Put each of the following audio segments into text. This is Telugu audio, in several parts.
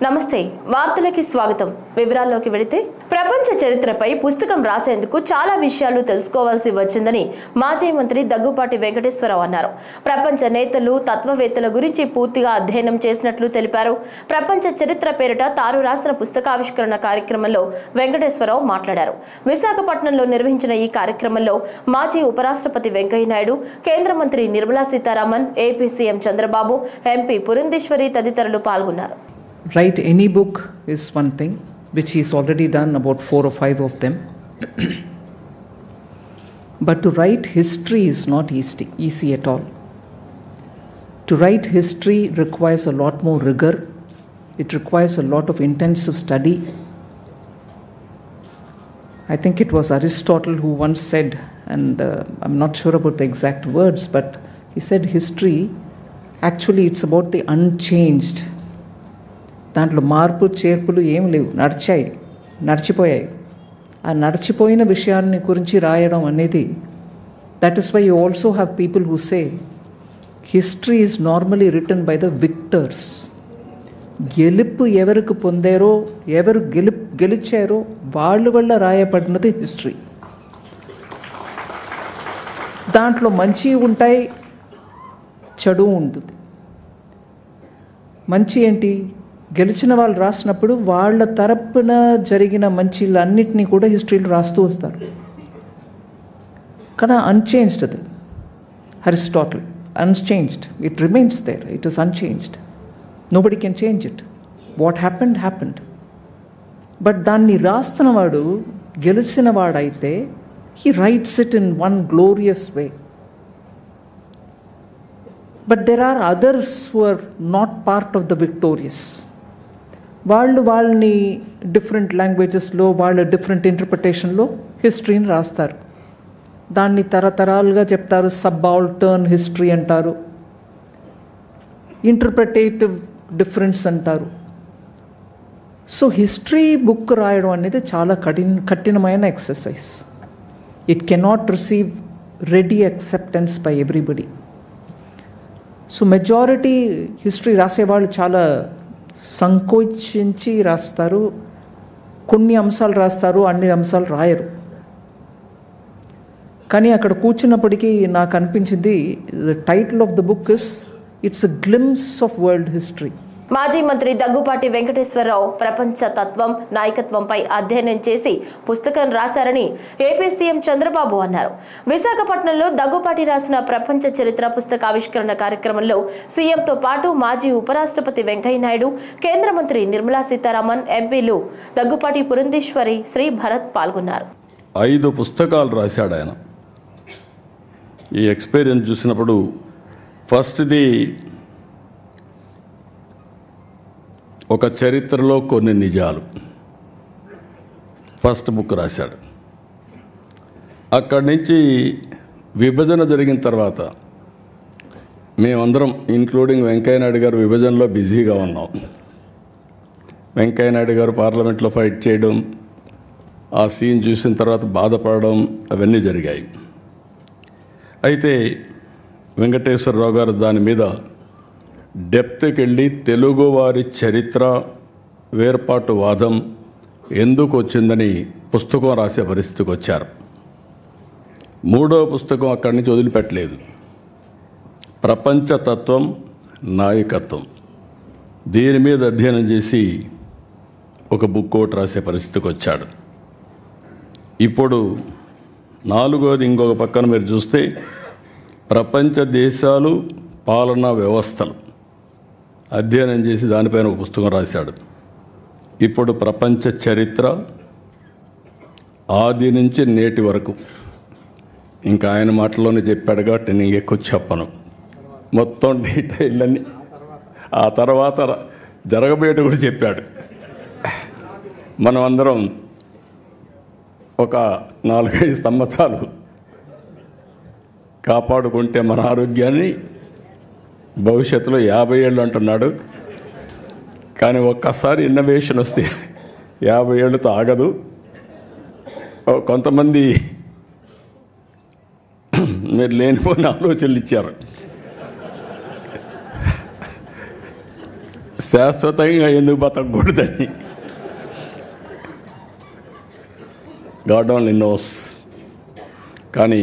నమస్తే వార్తలకి స్వాగతం వివరాల్లోకి వెళితే ప్రపంచ చరిత్రపై పుస్తకం రాసేందుకు చాలా విషయాలు తెలుసుకోవాల్సి వచ్చిందని మాజీ మంత్రి దగ్గుపాటి వెంకటేశ్వరరావు అన్నారు. ప్రపంచ నేతలు తత్వవేత్తల గురించి పూర్తిగా అధ్యయనం చేసినట్లు తెలిపారు. ప్రపంచ చరిత్ర పేరిట తాను రాసిన పుస్తకావిష్కరణ కార్యక్రమంలో వెంకటేశ్వరరావు మాట్లాడారు. విశాఖపట్నంలో నిర్వహించిన ఈ కార్యక్రమంలో మాజీ ఉపరాష్ట్రపతి వెంకయ్య నాయుడు, కేంద్ర మంత్రి Nirmala Sitharaman, AP CM Chandrababu, MP Purandeswari తదితరులు పాల్గొన్నారు. Write any book is one thing, which he's already done about 4 or 5 of them. But to write history is not easy at all. To write history requires a lot more rigor. It requires a lot of intensive study. I think it was Aristotle who once said, and I'm not sure about the exact words, but he said history, actually it's about the unchanged. దాంట్లో మార్పు చేర్పులు ఏం లేవు, నడిచిపోయాయి. ఆ నడిచిపోయిన విషయాన్ని గురించి రాయడం అనేది, that is why you also have people who say history is normally written by the victors. గెలుపు ఎవరికి పొందారో, ఎవరు గెలిచారో వాళ్ళ వల్ల రాయబడినది హిస్టరీ. దాంట్లో మంచి ఉంటాయి, చెడు ఉంటుంది. మంచి ఏంటి? గెలిచిన వాళ్ళు రాసినప్పుడు వాళ్ళ తరపున జరిగిన మంచిలన్నిటినీ కూడా హిస్టరీలో రాస్తూ వస్తారు. కానీ అన్చేంజ్డ్ అది. Aristotle unchanged, it remains there, it is unchanged. Nobody can change it. What happened. But దాన్ని రాస్తున్నవాడు గెలిచిన వాడైతే he writes it in one glorious way. But there are others who are not part of the victorious. వాళ్ళని డిఫరెంట్ లాంగ్వేజెస్లో, వాళ్ళ డిఫరెంట్ ఇంటర్ప్రిటేషన్లో హిస్టరీని రాస్తారు. దాన్ని తరతరాలుగా చెప్తారు. సబాల్టర్న్ హిస్టరీ అంటారు, ఇంటర్ప్రిటేటివ్ డిఫరెన్స్ అంటారు. సో హిస్టరీ బుక్ రాయడం అనేది చాలా కఠినమైన exercise. It cannot receive ready acceptance by everybody. So majority history రాసేవాళ్ళు చాలా సంకోచించి రాస్తారు. కొన్ని అంశాలు రాస్తారు, అన్ని అంశాలు రాయరు. కానీ అక్కడ కూర్చున్నప్పటికీ నాకు అనిపించింది, the title of the book is it's a glimpse of world history. మాజీ మంత్రి దగ్గుపాటి వెంకటేశ్వరరావు ప్రపంచ తత్వం, నాయకత్వంపై అధ్యయనం చేసి పుస్తకం రాశారని ఏపీ సీఎం చంద్రబాబు అన్నారు. విశాఖపట్నంలో దగ్గుపాటి రాసిన ప్రపంచ చరిత్ర పుస్తకావిష్కరణ కార్యక్రమంలో సీఎంతో పాటు మాజీ ఉపరాష్ట్రపతి వెంకయ్య నాయుడు, కేంద్ర మంత్రి నిర్మలా సీతారామన్, ఎంపీలు దగ్గుపాటి పురంధేశ్వరి, శ్రీ భరత్ పాల్గొన్నారు. 5 పుస్తకాలు రాశాడు ఆయన. ఈ ఎక్స్పీరియన్స్ చూసినప్పుడు ఫస్ట్ది ఒక చరిత్రలో కొన్ని నిజాలు, ఫస్ట్ బుక్ రాశాడు. అక్కడి నుంచి విభజన జరిగిన తర్వాత మేమందరం, ఇంక్లూడింగ్ వెంకయ్య నాయుడు గారు, విభజనలో బిజీగా ఉన్నాం. వెంకయ్య నాయుడు గారు పార్లమెంట్లో ఫైట్ చేయడం, ఆ సీన్ చూసిన తర్వాత బాధపడడం, అవన్నీ జరిగాయి. అయితే వెంకటేశ్వరరావు గారు దాని మీద డెప్త్కి వెళ్ళి తెలుగువారి చరిత్ర, వేర్పాటు వాదం ఎందుకు వచ్చిందని పుస్తకం రాసే పరిస్థితికి వచ్చారు. 3వ పుస్తకం అక్కడి నుంచి వదిలిపెట్టలేదు. ప్రపంచ తత్వం, నాయకత్వం, దీని మీద అధ్యయనం చేసి ఒక బుక్ ఒకటి రాసే పరిస్థితికి వచ్చాడు. ఇప్పుడు 4వది ఇంకొక పక్కన మీరు చూస్తే ప్రపంచ దేశాలు, పాలనా వ్యవస్థలు అధ్యయనం చేసి దానిపైన ఒక పుస్తకం రాశాడు. ఇప్పుడు ప్రపంచ చరిత్ర ఆది నుంచి నేటి వరకు, ఇంకా ఆయన మాటల్లోనే చెప్పాడు కాబట్టి నేను ఎక్కువ చెప్పను, మొత్తం డీటెయిల్ అన్ని. ఆ తర్వాత జరగబోయేటి కూడా చెప్పాడు. మనం అందరం ఒక 4-5 సంవత్సరాలు కాపాడుకుంటే మన ఆరోగ్యాన్ని, భవిష్యత్తులో 50 ఏళ్ళు అంటున్నాడు. కానీ ఒక్కసారి ఇన్నోవేషన్ వస్తే 50 ఏళ్ళతో ఆగదు. కొంతమంది మీరు లేనిపోయిన ఆలోచనలు ఇచ్చారు. శాశ్వతంగా ఎందుకు బతకూడదని. God only knows. కానీ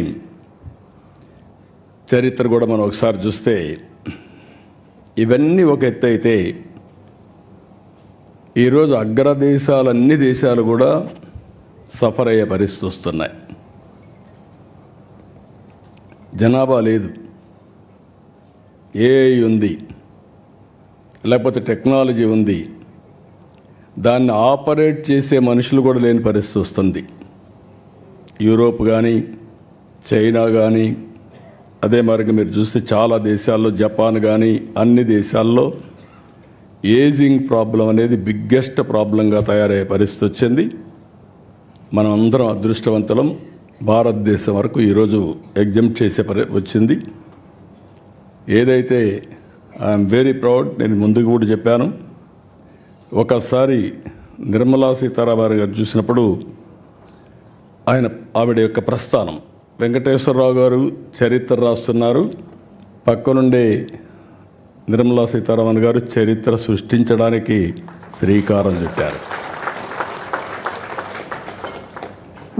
చరిత్ర కూడా మనం ఒకసారి చూస్తే ఇవన్నీ ఒక ఎత్తు అయితే ఈరోజు అగ్రదేశాలు అన్ని దేశాలు కూడా సఫర్ అయ్యే పరిస్థితి వస్తున్నాయి. జనాభా లేదు, ఏఐ ఉంది, లేకపోతే టెక్నాలజీ ఉంది, దాన్ని ఆపరేట్ చేసే మనుషులు కూడా లేని పరిస్థితి వస్తుంది. యూరోప్ కానీ, చైనా కానీ, అదే మరి మీరు చూస్తే చాలా దేశాల్లో, జపాన్ కానీ, అన్ని దేశాల్లో ఏజింగ్ ప్రాబ్లం అనేది బిగ్గెస్ట్ ప్రాబ్లంగా తయారయ్యే పరిస్థితి వచ్చింది. మనం అందరం అదృష్టవంతులం. భారతదేశం వరకు ఈరోజు ఎగ్జామ్ట్ చేసే వచ్చింది. ఏదైతే ఐఎమ్ వెరీ ప్రౌడ్, నేను ముందుకు కూడా చెప్పాను. ఒకసారి నిర్మలా సీతారామన్ గారు చూసినప్పుడు ఆవిడ యొక్క ప్రస్థానం, వెంకటేశ్వరరావు గారు చరిత్ర రాస్తున్నారు, పక్కనుండే నిర్మలా సీతారామన్ గారు చరిత్ర సృష్టించడానికి శ్రీకారం చుట్టారు.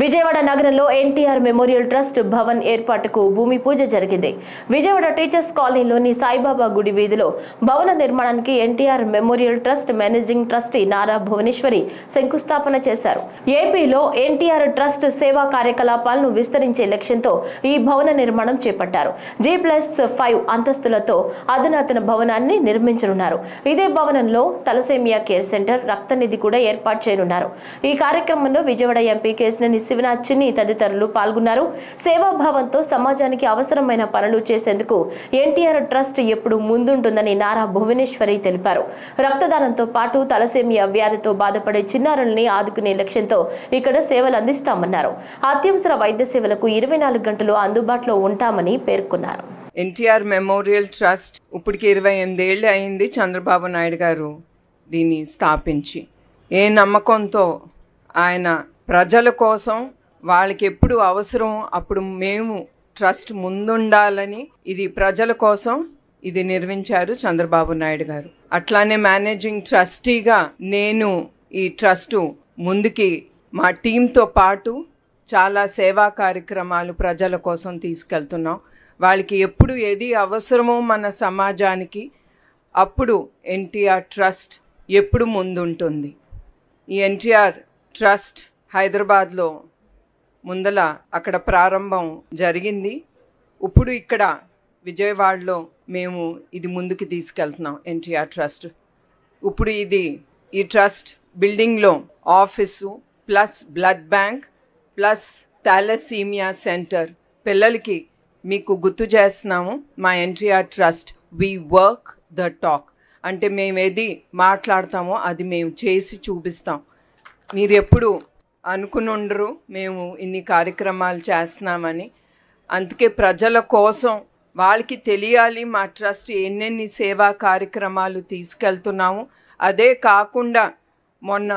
విజయవాడ నగరంలో ఎన్టీఆర్ మెమోరియల్ ట్రస్ట్ భవన్ ఏర్పాటుకు భూమి పూజ జరిగింది. విజయవాడ టీచర్స్ కాలనీలోని సాయిబాబా గుడి వీధిలో భవన నిర్మాణానికి NTR memorial trust managing trustee Nara Bhuvaneswari శంకుస్థాపన చేశారు. ఏపీలో ఎన్టీఆర్ ట్రస్ట్ సేవా కార్యకలాపాలను విస్తరించే లక్ష్యంతో ఈ భవన నిర్మాణం చేపట్టారు. G+5 అంతస్తులతో అధునాతన భవనాన్ని నిర్మించనున్నారు. ఇదే భవనంలో తలసేమియా కేర్ సెంటర్, రక్తనిధి కూడా ఏర్పాటు చేయనున్నారు. ఈ కార్యక్రమంలో విజయవాడ ఎంపీ కేశినేని శివనాథ్ చిన్ని తదితరులు పాల్గొన్నారు. సేవాభావంతో సమాజానికి అవసరమైన పనులు చేసేందుకు ఎన్టీఆర్ ట్రస్ట్ ఎప్పుడు ముందుంటుందని నారా భువనేశ్వరి తెలిపారు. రక్తదానంతో పాటు తలసేమియా వ్యాధితో బాధపడే చిన్నారుల్ని ఆదుకునే లక్ష్యంతో ఇక్కడ సేవలు అందిస్తామన్నారు. అత్యవసర వైద్య సేవలకు 24 గంటలు అందుబాటులో ఉంటామని పేర్కొన్నారు. ఎన్టీఆర్ మెమోరియల్ ట్రస్ట్ ఇప్పటికి 28 ఏళ్ళు అయింది చంద్రబాబు నాయుడు గారు దీన్ని స్థాపించి. ఏ నమ్మకంతో ఆయన ప్రజల కోసం, వాళ్ళకి ఎప్పుడు అవసరం అప్పుడు మేము ట్రస్ట్ ముందుండాలని ఇది ప్రజల కోసం ఇది నిర్మించారు చంద్రబాబు నాయుడు గారు. అట్లానే మేనేజింగ్ ట్రస్టీగా నేను ఈ ట్రస్టు ముందుకి మా టీంతో పాటు చాలా సేవా కార్యక్రమాలు ప్రజల కోసం తీసుకెళ్తున్నాం. వాళ్ళకి ఎప్పుడు ఏది అవసరమో మన సమాజానికి అప్పుడు ఎన్టీఆర్ ట్రస్ట్ ఎప్పుడు ముందుంటుంది. ఈ ఎన్టీఆర్ ట్రస్ట్ హైదరాబాద్లో ముందల అక్కడ ప్రారంభం జరిగింది. ఇప్పుడు ఇక్కడ విజయవాడలో మేము ఇది ముందుకు తీసుకెళ్తున్నాం ఎన్టీఆర్ ట్రస్ట్. ఇప్పుడు ఈ ట్రస్ట్ బిల్డింగ్లో office plus blood bank plus thalassemia centre పిల్లలకి మీకు గుర్తు చేస్తున్నాము. మా NTR trust we work the talk అంటే మేము ఏది మాట్లాడతామో అది మేము చేసి చూపిస్తాం. మీరు ఎప్పుడు అనుకుని ఉండరు మేము ఇన్ని కార్యక్రమాలు చేస్తున్నామని. అందుకే ప్రజల కోసం వాళ్ళకి తెలియాలి మా ట్రస్ట్ ఎన్నెన్ని సేవా కార్యక్రమాలు తీసుకెళ్తున్నాము. అదే కాకుండా మొన్న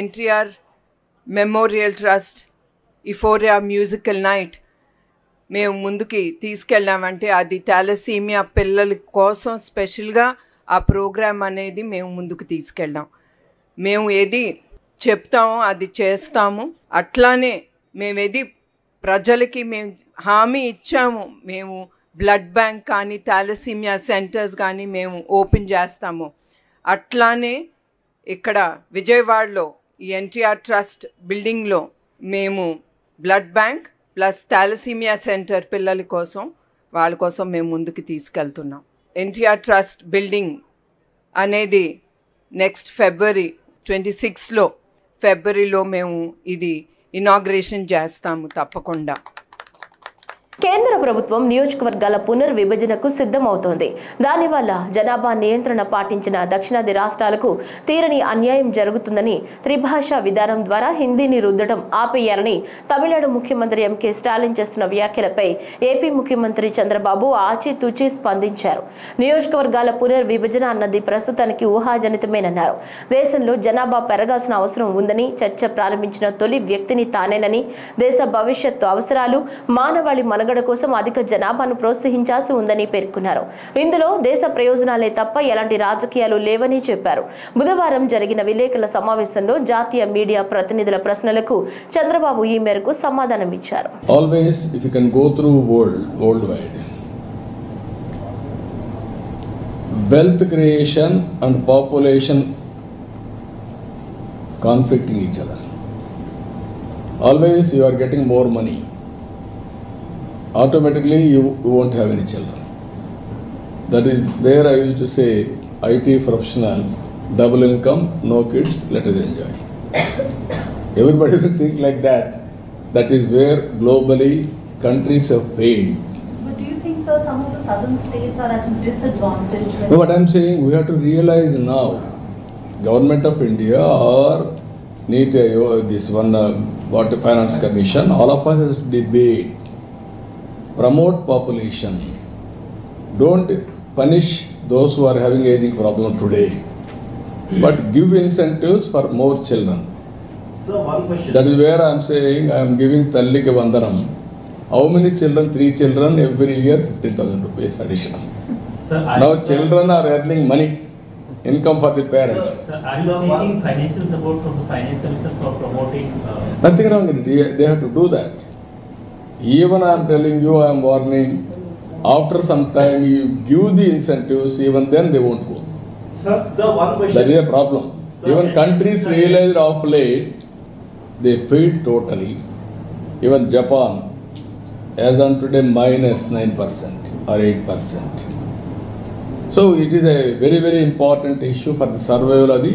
NTR memorial trust euphoria musical night మేము ముందుకి తీసుకెళ్ళామంటే అది థాలసీమియా పిల్లల కోసం స్పెషల్గా ఆ ప్రోగ్రామ్ అనేది మేము ముందుకు తీసుకెళ్ళాం. మేము ఏది చెప్తాము అది చేస్తాము. అట్లానే మేము ఏది ప్రజలకి మేము హామీ ఇచ్చాము, మేము బ్లడ్ బ్యాంక్ కానీ థాలసీమియా సెంటర్స్ కానీ మేము ఓపెన్ చేస్తాము. అట్లానే ఇక్కడ విజయవాడలో ఈ ఎన్టీఆర్ ట్రస్ట్ బిల్డింగ్లో మేము blood bank plus thalassemia centre పిల్లల కోసం వాళ్ళ కోసం మేము ముందుకు తీసుకెళ్తున్నాం. ఎన్టీఆర్ ట్రస్ట్ బిల్డింగ్ అనేది నెక్స్ట్ ఫిబ్రవరి 26 మేము ఇది ఇనాగ్రేషన్ చేస్తాము తప్పకుండా. కేంద్ర ప్రభుత్వం నియోజకవర్గాల పునర్విభజనకు సిద్ధమవుతోంది. దానివల్ల జనాభా నియంత్రణ పాటించిన దక్షిణాది రాష్ట్రాలకు తీరని అన్యాయం జరుగుతుందని త్రిభాషా విధానం ద్వారా హిందీని రుద్దడం ఆపేయాలని తమిళనాడు ముఖ్యమంత్రి ఎంకే స్టాలిన్ చేస్తున్న వ్యాఖ్యలపై ఏపీ ముఖ్యమంత్రి చంద్రబాబు ఆచితూచి స్పందించారు. నియోజకవర్గాల పునర్విభజన అన్నది ప్రస్తుతానికి ఊహాజనితమేనన్నారు. దేశంలో జనాభా పెరగాల్సిన అవసరం ఉందని చర్చ ప్రారంభించిన తొలి వ్యక్తిని తానేనని, దేశ భవిష్యత్తు అవసరాలు మానవాళి మనుగడ కోసం అధిక జనాభాను ప్రోత్సహించాల్సి ఉందని పేర్కొన్నారు. ఇందులో దేశ ప్రయోజనాలే తప్ప ఎలాంటి రాజకీయాలు లేవని చెప్పారు. బుధవారం జరిగిన విలేకరుల సమావేశంలో జాతీయ మీడియా ప్రతినిధుల ప్రశ్నలకు చంద్రబాబు ఈ మేరకు సమాధానం ఇచ్చారు. Always, if you can go through worldwide, wealth creation and population conflicting each other. Always you are getting more money. Automatically you won't have any children. That is where I used to say, IT professionals, double income, no kids, let us enjoy. Everybody will think like that. That is where globally countries have failed. But do you think, sir, some of the southern states are at a disadvantage? No, what I am saying, we have to realize now, Government of India or NITI Aayog, this one Water Finance Commission, all of us has to debate, promote population. Don't punish those who are having aging problem today, but give incentives for more children. So one question. That is where I am saying I am giving Talliki Vandanam. How many children? 3 children every year, 15,000 rupees additional. Sir, Now children are earning money, income for the parents. Sir, are you seeking financial support from the finance commission for promoting? Nothing wrong in it. They have to do that. Even I am telling you, I am warning. After some time, you give the incentives. Even then, they won't go. Sir, one question. That is a problem. Sir, Even countries realized of late, they failed totally. Even Japan, as on today, minus 9% or 8%. So it is a very, very important issue for the survival of the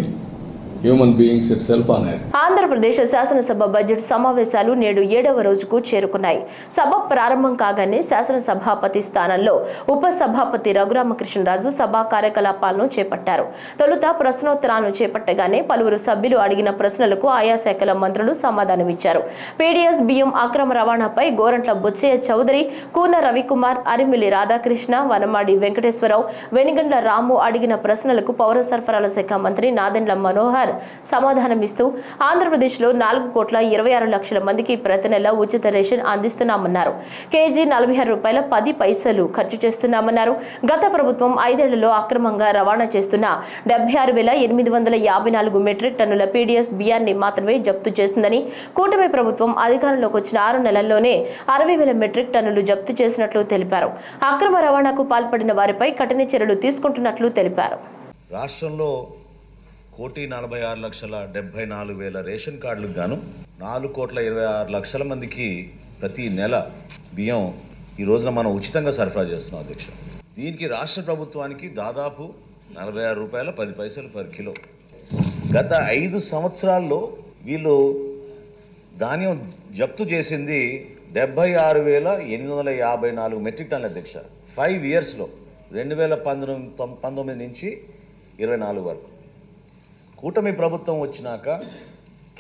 human beings itself on earth. Andhra Pradesh శాసనసభ బడ్జెట్ సమావేశాలు నేడు 7వ రోజుకు చేరుకున్నాయి. సభ ప్రారంభం కాగానే శాసనసభాపతి స్థానంలో ఉప సభాపతి రఘురామకృష్ణరాజు సభా కార్యకలాపాలను చేపట్టారు. తొలుత ప్రశ్నోత్తరాలను చేపట్టగానే పలువురు సభ్యులు అడిగిన ప్రశ్నలకు ఆయా శాఖల మంత్రులు సమాధానమిచ్చారు. పీడీఎస్ బియ్యం అక్రమ రవాణాపై గోరంట్ల బుచ్చయ్య చౌదరి, కూన రవికుమార్, అరిమిల్లి రాధాకృష్ణ, వనమాడి వెంకటేశ్వరరావు, వెనిగండ్ల రాము అడిగిన ప్రశ్నలకు పౌర సరఫరాల శాఖ మంత్రి నాదెండ్ల మనోహర్ సమాధానమిస్తూ ఆంధ్రప్రదేశ్లో 4,26,00,000 మందికి ప్రతి నెల ఉచిత రేషన్ అందిస్తున్నామన్నారు. కేజీ 46 రూపాయల 10 పైసలు ఖర్చు చేస్తున్నామన్నారు. గత ప్రభుత్వం 5 ఏళ్లలో అక్రమంగా రవాణా చేస్తున్న 76,854 మెట్రిక్ టన్నుల పీడీఎస్ బియ్యాన్ని మాత్రమే జప్తు చేసిందని, కూటమి ప్రభుత్వం అధికారంలోకి వచ్చిన 6 నెలల్లోనే 60,000 మెట్రిక్ టన్నులు జప్తు చేసినట్లు తెలిపారు. అక్రమ రవాణాకు పాల్పడిన వారిపై కఠిన చర్యలు తీసుకుంటున్నట్లు తెలిపారు. రాష్ట్రంలో 1,46,74,000 రేషన్ కార్డులకు గాను 4,26,00,000 మందికి ప్రతి నెల బియ్యం ఈ రోజున మనం ఉచితంగా సరఫరా చేస్తున్నాం అధ్యక్ష. దీనికి రాష్ట్ర ప్రభుత్వానికి దాదాపు 46 రూపాయల 10 పైసలు పర్ కిలో. గత 5 సంవత్సరాల్లో వీళ్ళు ధాన్యం జప్తు చేసింది 76,854 మెట్రిక్ టన్నుల అధ్యక్ష. 5 ఇయర్స్లో 2019 నుంచి 24 వరకు. కూటమి ప్రభుత్వం వచ్చినాక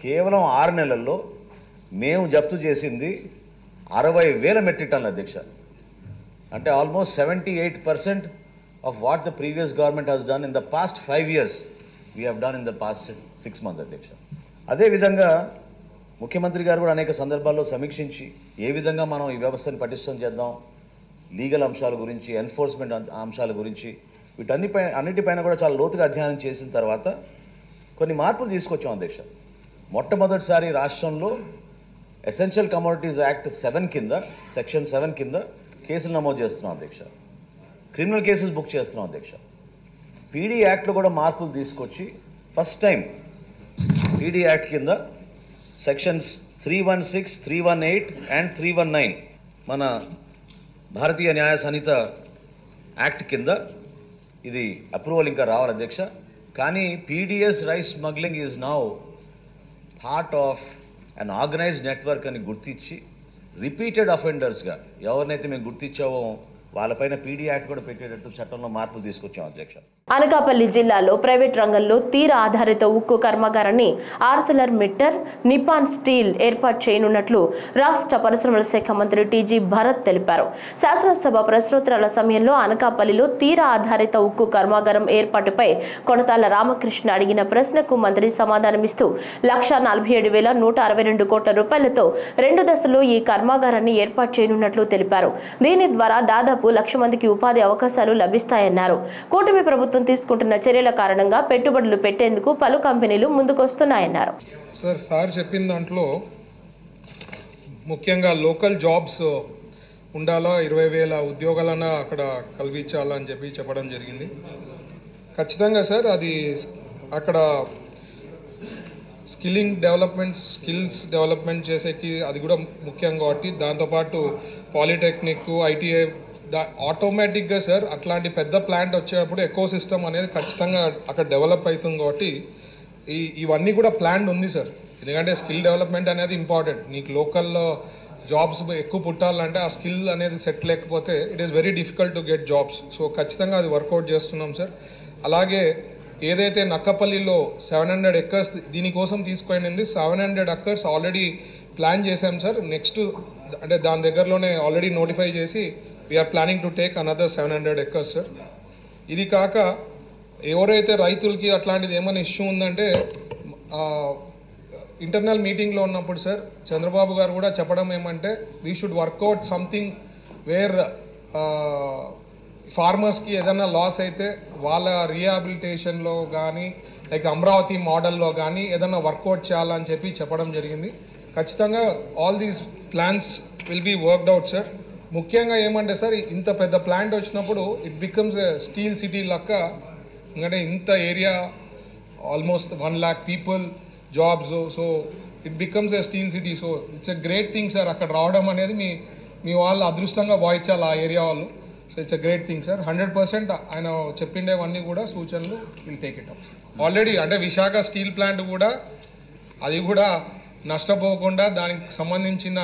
కేవలం 6 నెలల్లో మేము జప్తు చేసింది 60,000 మెట్రిక్ టన్నుల అధ్యక్ష. అంటే almost 78% of what the previous government has done in the past 5 years we have done in the past 6 months అధ్యక్ష. అదేవిధంగా ముఖ్యమంత్రి గారు కూడా అనేక సందర్భాల్లో సమీక్షించి ఏ విధంగా మనం ఈ వ్యవస్థను పటిష్టం చేద్దాం, లీగల్ అంశాల గురించి, ఎన్ఫోర్స్మెంట్ అంశాల గురించి, అన్నిటిపైన కూడా చాలా లోతుగా అధ్యయనం చేసిన తర్వాత కొన్ని మార్పులు తీసుకొచ్చాం అధ్యక్ష. మొట్టమొదటిసారి రాష్ట్రంలో ఎసెన్షియల్ కమోడిటీస్ యాక్ట్ 7 కింద, సెక్షన్ 7 కింద కేసులు నమోదు చేస్తున్నాం అధ్యక్ష. క్రిమినల్ కేసెస్ బుక్ చేస్తున్నాం అధ్యక్ష. పీడీ యాక్ట్లో కూడా మార్పులు తీసుకొచ్చి ఫస్ట్ టైం పీడీ యాక్ట్ కింద సెక్షన్స్ 316, 318 అండ్ 319 మన భారతీయ న్యాయ సంహిత యాక్ట్ కింద ఇది అప్రూవల్ ఇంకా రావాలి అధ్యక్ష. కానీ PDS rice smuggling is now part of an organised network అని గుర్తించి రిపీటెడ్ అఫెండర్స్గా ఎవరినైతే మేము గుర్తించామో వాళ్ళపైన పీడీ యాక్ట్ కూడా పెట్టేటట్టు చట్టంలో మార్పులు తీసుకొచ్చాం అధ్యక్ష. అనకాపల్లి జిల్లాలో ప్రైవేట్ రంగంలో తీర ఆధారిత ఉక్కు కర్మాగారాన్ని ఆర్సెలర్ మిట్టర్ నిపాన్ స్టీల్ ఏర్పాటు చేయనున్నట్లు రాష్ట్ర పరిశ్రమల శాఖ మంత్రి టీజీ భరత్ తెలిపారు. శాసనసభ ప్రశ్నోత్తరాల సమయంలో అనకాపల్లిలో తీర ఆధారిత ఉక్కు కర్మాగారం ఏర్పాటుపై కొనతాల రామకృష్ణ అడిగిన ప్రశ్నకు మంత్రి సమాధానమిస్తూ 1,47,162 కోట్ల రూపాయలతో 2 దశల్లో ఈ కర్మాగారాన్ని ఏర్పాటు చేయనున్నట్లు తెలిపారు. దీని ద్వారా దాదాపు 1,00,000 మందికి ఉపాధి అవకాశాలు లభిస్తాయన్నారు. కూటమి ప్రభుత్వం తీసుకుంటున్న చర్యల కారణంగా పెట్టుబడులు పెట్టేందుకు పలు కంపెనీలు ముందుకొస్తున్నాయన్నారు. సార్ చెప్పిన దాంట్లో ముఖ్యంగా లోకల్ జాబ్స్ ఉండాలా, 20,000 ఉద్యోగాలన్నా అక్కడ కల్పించాలని చెప్పడం జరిగింది. ఖచ్చితంగా సార్ అది అక్కడ స్కిల్స్ డెవలప్మెంట్ చేసేకి అది కూడా ముఖ్యం కాబట్టి దాంతోపాటు పాలిటెక్నిక్, ఐటీఐ ఆటోమేటిక్గా సార్ అట్లాంటి పెద్ద ప్లాంట్ వచ్చేటప్పుడు ఎకో సిస్టమ్ అనేది ఖచ్చితంగా అక్కడ డెవలప్ అవుతుంది కాబట్టి ఇవన్నీ కూడా ప్లాన్ ఉంది సార్. ఎందుకంటే స్కిల్ డెవలప్మెంట్ అనేది ఇంపార్టెంట్. నీకు లోకల్లో జాబ్స్ ఎక్కువ పుట్టాలంటే ఆ స్కిల్ అనేది సెట్ లేకపోతే it is very difficult to get jobs. So ఖచ్చితంగా అది వర్కౌట్ చేస్తున్నాం సార్. అలాగే ఏదైతే నక్కపల్లిలో 700 acres దీనికోసం తీసుకుపోయింది, 700 acres ఆల్రెడీ ప్లాన్ చేశాం సార్. నెక్స్ట్ అంటే దాని దగ్గరలోనే ఆల్రెడీ నోటిఫై చేసి we're planning to take another 700 acres sir. ఇది కాక ఎవరైతే రైతులకి అట్లాంటిది ఏమైనా ఇష్యూ ఉందంటే ఇంటర్నల్ మీటింగ్లో ఉన్నప్పుడు సార్ చంద్రబాబు గారు కూడా చెప్పడం ఏమంటే we should work out something where ఫార్మర్స్కి ఏదైనా లాస్ అయితే వాళ్ళ రీహాబిలిటేషన్లో కానీ లైక్ అమరావతి మోడల్లో కానీ ఏదైనా వర్కౌట్ చేయాలని చెప్పడం జరిగింది. ఖచ్చితంగా all these plans will be worked out sir. ముఖ్యంగా ఏమంటే సార్ ఇంత పెద్ద ప్లాంట్ వచ్చినప్పుడు it becomes a steel city లెక్క. ఎందుకంటే ఇంత area almost 1 lakh people jobs, so it becomes a steel city. So it's a great thing sir. అక్కడ రావడం అనేది మీ వాళ్ళు అదృష్టంగా భావించాలి ఆ ఏరియా వాళ్ళు. So it's a great thing sir. 100% ఆయన చెప్పిండేవన్నీ కూడా సూచనలు will take it up. Already అంటే విశాఖ స్టీల్ ప్లాంట్ కూడా అది కూడా నష్టపోకుండా దానికి సంబంధించిన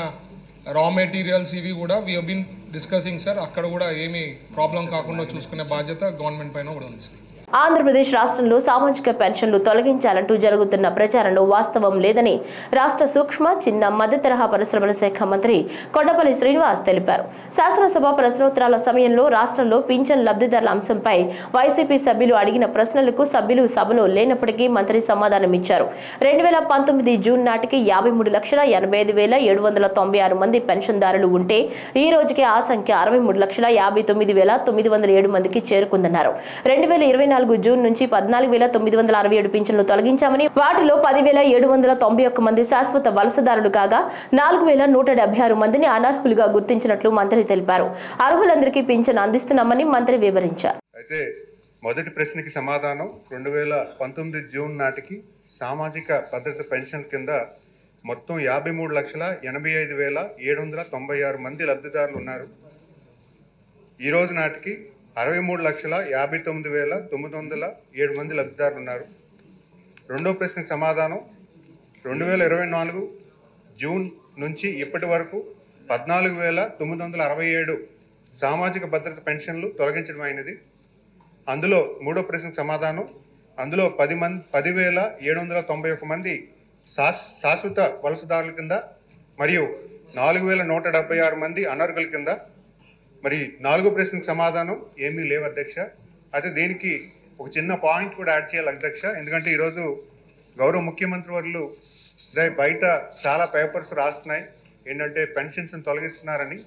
రా మెటీరియల్స్ ఇవి కూడా వీ హీన్ డిస్కసింగ్ సార్. అక్కడ కూడా ఏమీ ప్రాబ్లం కాకుండా చూసుకునే బాధ్యత గవర్నమెంట్ పైన కూడా ఉంది సార్. ఆంధ్రప్రదేశ్ రాష్ట్రంలో సామాజిక పెన్షన్లు తొలగించాలంటూ జరుగుతున్న ప్రచారంలో వాస్తవం లేదని రాష్ట్ర సూక్ష్మ, చిన్న, మధ్య తరహా పరిశ్రమల శాఖ మంత్రి కొండపల్లి శ్రీనివాస్ తెలిపారు. శాసనసభ ప్రశ్నోత్తరాల సమయంలో రాష్ట్రంలో పింఛన్ లబ్ధిదారుల అంశంపై వైసీపీ సభ్యులు అడిగిన ప్రశ్నలకు సభ్యులు సభలో లేనప్పటికీ మంత్రి సమాధానమిచ్చారు. 2019 జూన్ నాటికి 53,85,796 మంది పెన్షన్దారులు ఉంటే ఈ రోజుకి ఆ సంఖ్య 63,59,907 మందికి చేరుకుందన్నారు. 2024 జూన్ నుంచి 14,967 పింఛన్లు తొలగించామని, వాటిలో 10,791 మంది శాశ్వత వలసదారులు కాగా 4,176 మందిని అనర్హులుగా గుర్తించినట్లు మంత్రి తెలిపారు. అర్హులందరికీ పింఛన్ అందిస్తున్నామని మంత్రి వివరించారు. అయితే మొదటి ప్రశ్నకి సమాధానం 2019 జూన్ నాటికి సామాజిక భద్రత పెన్షన్ కింద మొత్తం 53,85,796 మంది లబ్ధిదారులు ఉన్నారు. ఈ రోజు నాటికి 63,59,907 మంది లబ్ధిదారులు ఉన్నారు. రెండో ప్రశ్నకు సమాధానం 2024 జూన్ నుంచి ఇప్పటి వరకు 14,967 సామాజిక భద్రత పెన్షన్లు తొలగించడం అయినది. అందులో మూడో ప్రశ్నకు సమాధానం అందులో 10,791 మంది శాశ్వత వలసదారుల కింద మరియు 4,176 మంది అనర్హుల కింద. మరి నాలుగో ప్రశ్నకు సమాధానం ఏమీ లేవు అధ్యక్ష. అయితే దీనికి ఒక చిన్న పాయింట్ కూడా యాడ్ చేయాలి అధ్యక్ష. ఎందుకంటే ఈరోజు గౌరవ ముఖ్యమంత్రి వర్యులు బయట చాలా పేపర్స్ రాస్తున్నాయి ఏంటంటే పెన్షన్స్ తొలగిస్తున్నారని.